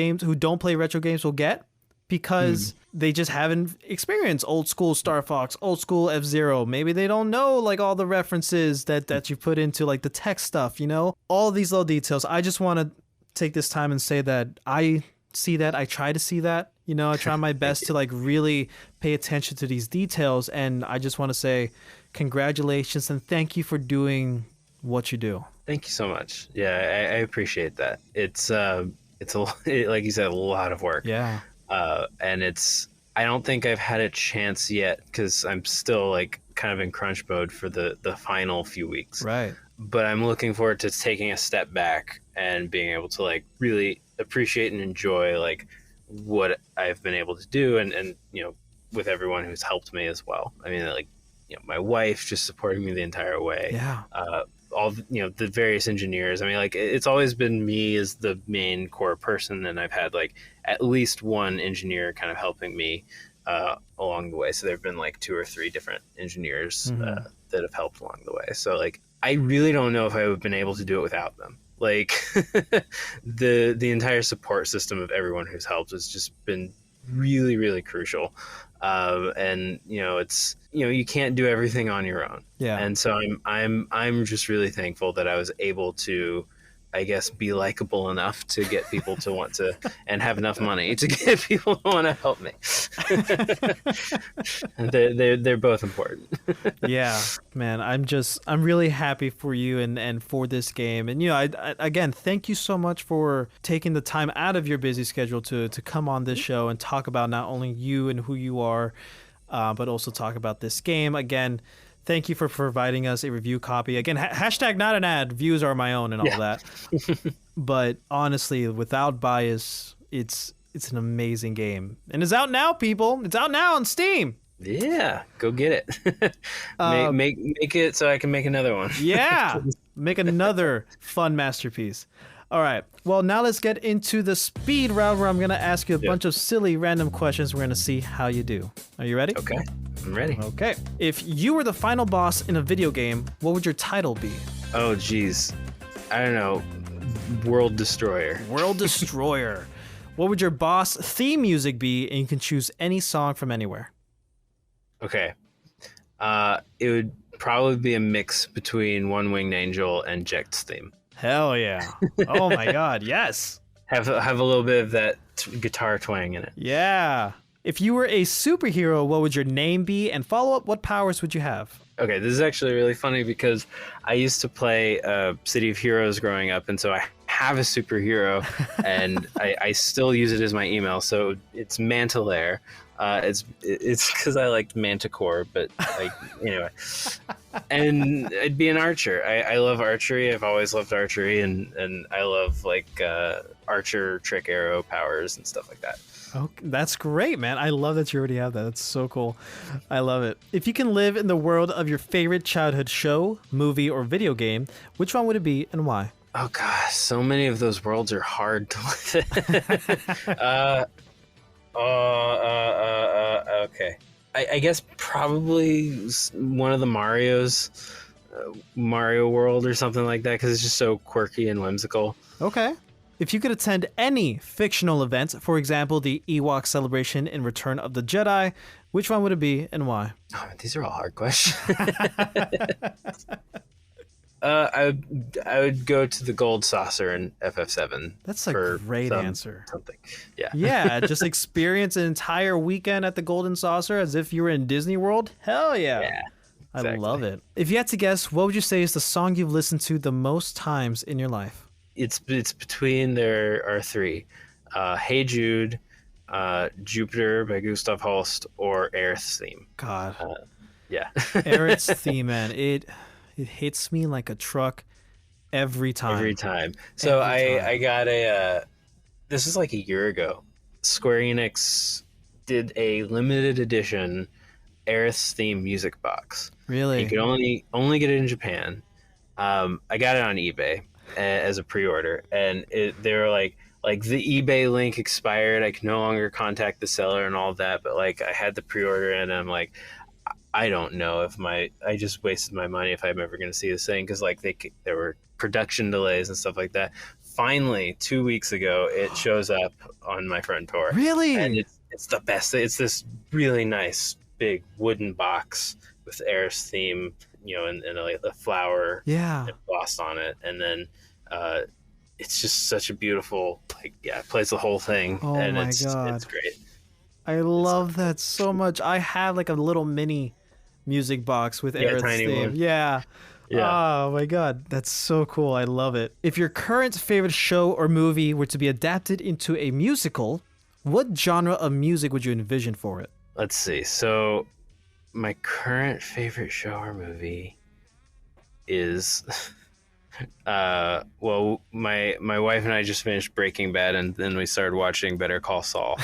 games will get, because they just haven't experienced old school Star Fox, old school F-Zero. Maybe they don't know like all the references that you put into like the tech stuff, you know, all these little details. I just want to take this time and say that I see that. I try to see that, you know, I try my best to like really pay attention to these details. And I just want to say congratulations and thank you for doing what you do. Thank you so much. Yeah, I appreciate that. It's like you said, a lot of work. Yeah. And I don't think I've had a chance yet, because I'm still like kind of in crunch mode for the final few weeks. Right. But I'm looking forward to taking a step back and being able to like really appreciate and enjoy like what I've been able to do, and you know, with everyone who's helped me as well. I mean, like, you know, my wife just supporting me the entire way. Yeah. All, you know, the various engineers. I mean, like, it's always been me as the main core person, and I've had like at least one engineer kind of helping me along the way. So there have been like 2 or 3 different engineers that have helped along the way. So like, I really don't know if I would have been able to do it without them. Like the entire support system of everyone who's helped has just been really, really crucial. And you know, it's, you know, you can't do everything on your own. Yeah. And so I'm just really thankful that I was able to, I guess, be likable enough to get people to want to, and have enough money to get people to want to help me. they're both important. Yeah, man, I'm really happy for you and for this game. And, you know, I again, thank you so much for taking the time out of your busy schedule to come on this show and talk about not only you and who you are, but also talk about this game. Again, thank you for providing us a review copy. Again, hashtag not an ad. Views are my own and all that. But honestly, without bias, it's an amazing game. And it's out now, people. It's out now on Steam. Yeah, go get it. Make it so I can make another one. Yeah, make another fun masterpiece. All right. Well, now let's get into the speed round, where I'm going to ask you a bunch of silly random questions. We're going to see how you do. Are you ready? Okay, I'm ready. Okay. If you were the final boss in a video game, what would your title be? Oh, geez. I don't know. World Destroyer. World Destroyer. What would your boss theme music be? And you can choose any song from anywhere. Okay. It would probably be a mix between One Winged Angel and Jecht's theme. Hell yeah. Oh my God. Yes. Have a little bit of that guitar twang in it. Yeah. If you were a superhero, what would your name be? And follow up, what powers would you have? Okay, this is actually really funny because I used to play City of Heroes growing up, and so I have a superhero, and I still use it as my email. So it's Mantalaire. It's because I liked Manticore, but like anyway. And I'd be an archer. I love archery. I've always loved archery, and I love like archer trick arrow powers and stuff like that. Oh, that's great, man. I love that you already have that. That's so cool. I love it. If you can live in the world of your favorite childhood show, movie, or video game, which one would it be and why? Oh gosh, so many of those worlds are hard to live in. Okay. I guess probably one of the Marios, Mario World or something like that, because it's just so quirky and whimsical. Okay. If you could attend any fictional event, for example, the Ewok celebration in Return of the Jedi, which one would it be and why? Oh, these are all hard questions. I would go to the Gold Saucer in FF7. That's a great answer. Something. Yeah. Yeah, just experience an entire weekend at the Golden Saucer as if you were in Disney World. Hell yeah. Yeah. Exactly. I love it. If you had to guess, what would you say is the song you've listened to the most times in your life? It's between there are three. Hey Jude, Jupiter by Gustav Holst, or Aerith's theme. God. Yeah. Aerith's theme, man. It hits me like a truck every time. Every time. So I got this is like a year ago. Square Enix did a limited edition Aerith's theme music box. Really? You could only get it in Japan. I got it on eBay as a pre-order, and they were like the eBay link expired. I can no longer contact the seller and all of that. But like I had the pre-order, and I'm like, I don't know if I just wasted my money if I'm ever going to see this thing, because like there were production delays and stuff like that. Finally, 2 weeks ago, it shows up on my front door. Really? And it's the best. It's this really nice big wooden box with Aerith's theme, and a flower embossed on it, and then it's just such a beautiful, it plays the whole thing. Oh and my God. It's great. I love that so much. I have like a little mini music box with Aerith's tiny theme. one. Yeah. Oh my God, that's so cool. I love it. If your current favorite show or movie were to be adapted into a musical, what genre of music would you envision for it? Let's see. So my current favorite show or movie is well, my wife and I just finished Breaking Bad, and then we started watching Better Call Saul.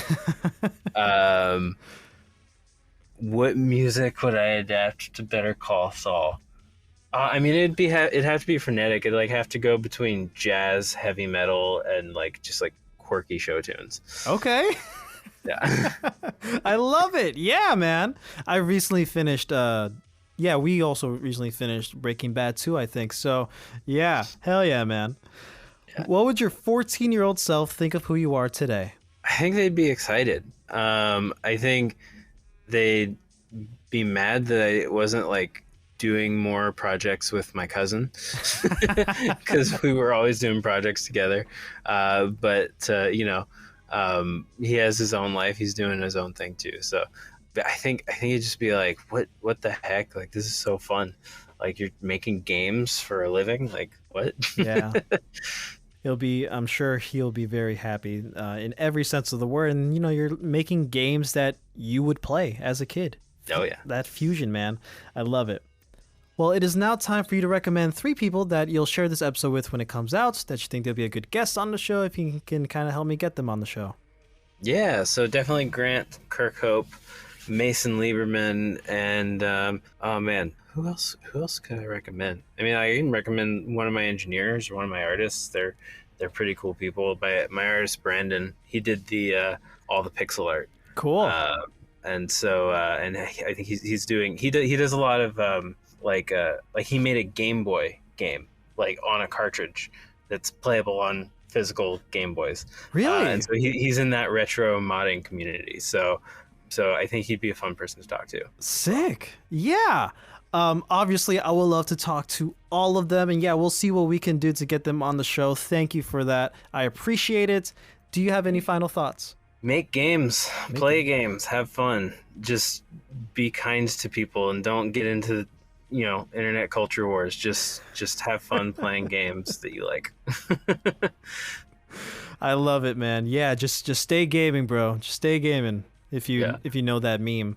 What music would I adapt to Better Call Saul? I mean, it'd have to be frenetic. It'd have to go between jazz, heavy metal, and just quirky show tunes. Okay. Yeah. I love it. Yeah, man. I recently finished we also recently finished Breaking Bad too, I think. So, yeah. Hell yeah, man. Yeah. What would your 14-year-old self think of who you are today? I think they'd be excited. I think they'd be mad that I wasn't doing more projects with my cousin, because we were always doing projects together. But he has his own life. He's doing his own thing too. So I think he'd just be like, what the heck? This is so fun. You're making games for a living. What? Yeah. I'm sure he'll be very happy in every sense of the word. And, you're making games that you would play as a kid. Oh, yeah. That fusion, man. I love it. Well, it is now time for you to recommend 3 people that you'll share this episode with when it comes out, that you think they'll be a good guest on the show, if you can kind of help me get them on the show. Yeah, so definitely Grant Kirkhope, Mason Lieberman, and oh man, who else could I recommend? I mean, I can recommend one of my engineers or one of my artists. They're pretty cool people. My artist Brandon, he did the all the pixel art. Cool. And so and I think he does a lot of he made a Game Boy game on a cartridge that's playable on physical Game Boys. Really? And so he's in that retro modding community. So I think he'd be a fun person to talk to. Sick. Yeah. Obviously, I would love to talk to all of them, and we'll see what we can do to get them on the show. Thank you for that. I appreciate it. Do you have any final thoughts? Make games, play games, have fun. Just be kind to people and don't get into internet culture wars. Just have fun playing games that you like. I love it, man. Yeah, just stay gaming, bro. Just stay gaming. If you know that meme.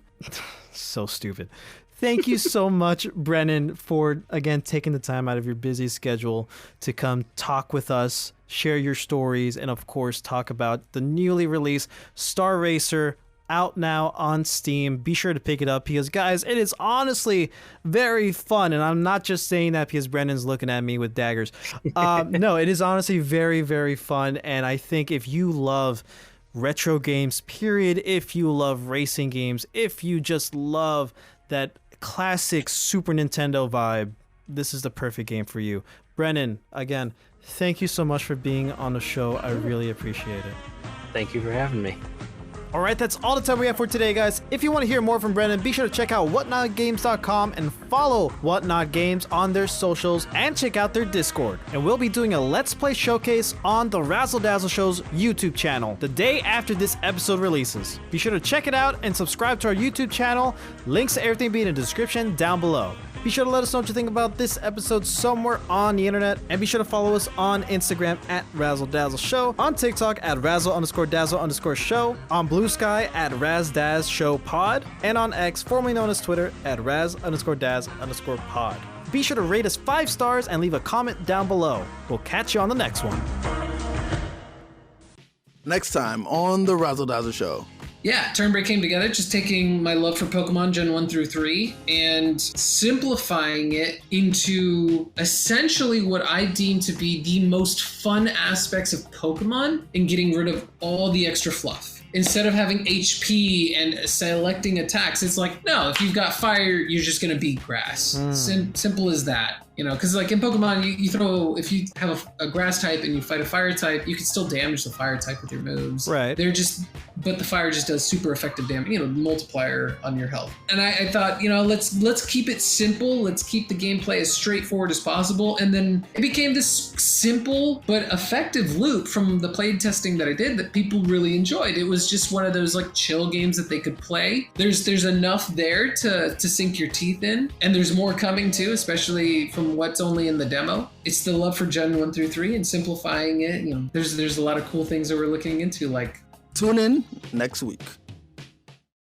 So stupid. Thank you so much, Brennan, for again taking the time out of your busy schedule to come talk with us, share your stories, and of course talk about the newly released Star Racer, out now on Steam. Be sure to pick it up, because guys, it is honestly very fun, and I'm not just saying that because Brennan's looking at me with daggers. No, it is honestly very, very fun, and I think if you love retro games, period, if you love racing games, if you just love that classic Super Nintendo vibe, this is the perfect game for you. Brennan, again, thank you so much for being on the show. I really appreciate it. Thank you for having me. All right, that's all the time we have for today, guys. If you want to hear more from Brennan, be sure to check out whatnotgames.com and follow Whatnot Games on their socials and check out their Discord. And we'll be doing a Let's Play showcase on the Razzle Dazzle Show's YouTube channel the day after this episode releases. Be sure to check it out and subscribe to our YouTube channel. Links to everything be in the description down below. Be sure to let us know what you think about this episode somewhere on the internet, and be sure to follow us on Instagram at Razzle Dazzle Show, on TikTok at Razzle_Dazzle_Show, on Blue Sky at Razdaz Show Pod, and on X, formerly known as Twitter, at Raz_Daz_Pod. Be sure to rate us 5 stars and leave a comment down below. We'll catch you on the next one. Next time on the Razzle Dazzle Show. Yeah, Turnbreak came together, just taking my love for Pokemon Gen 1 through 3 and simplifying it into essentially what I deem to be the most fun aspects of Pokemon and getting rid of all the extra fluff. Instead of having HP and selecting attacks, it's like, no, if you've got fire, you're just going to beat grass. Simple as that. You know, because like in Pokemon, you throw, if you have a grass type and you fight a fire type, you can still damage the fire type with your moves. Right. But the fire just does super effective damage, you know, multiplier on your health. And I thought, you know, let's keep it simple. Let's keep the gameplay as straightforward as possible. And then it became this simple but effective loop from the play testing that I did that people really enjoyed. It was just one of those like chill games that they could play. There's enough there to sink your teeth in. And there's more coming too, especially from what's only in the demo. It's the love for Gen 1 through 3 and simplifying it. You know, there's a lot of cool things that we're looking into, like Tune in next week.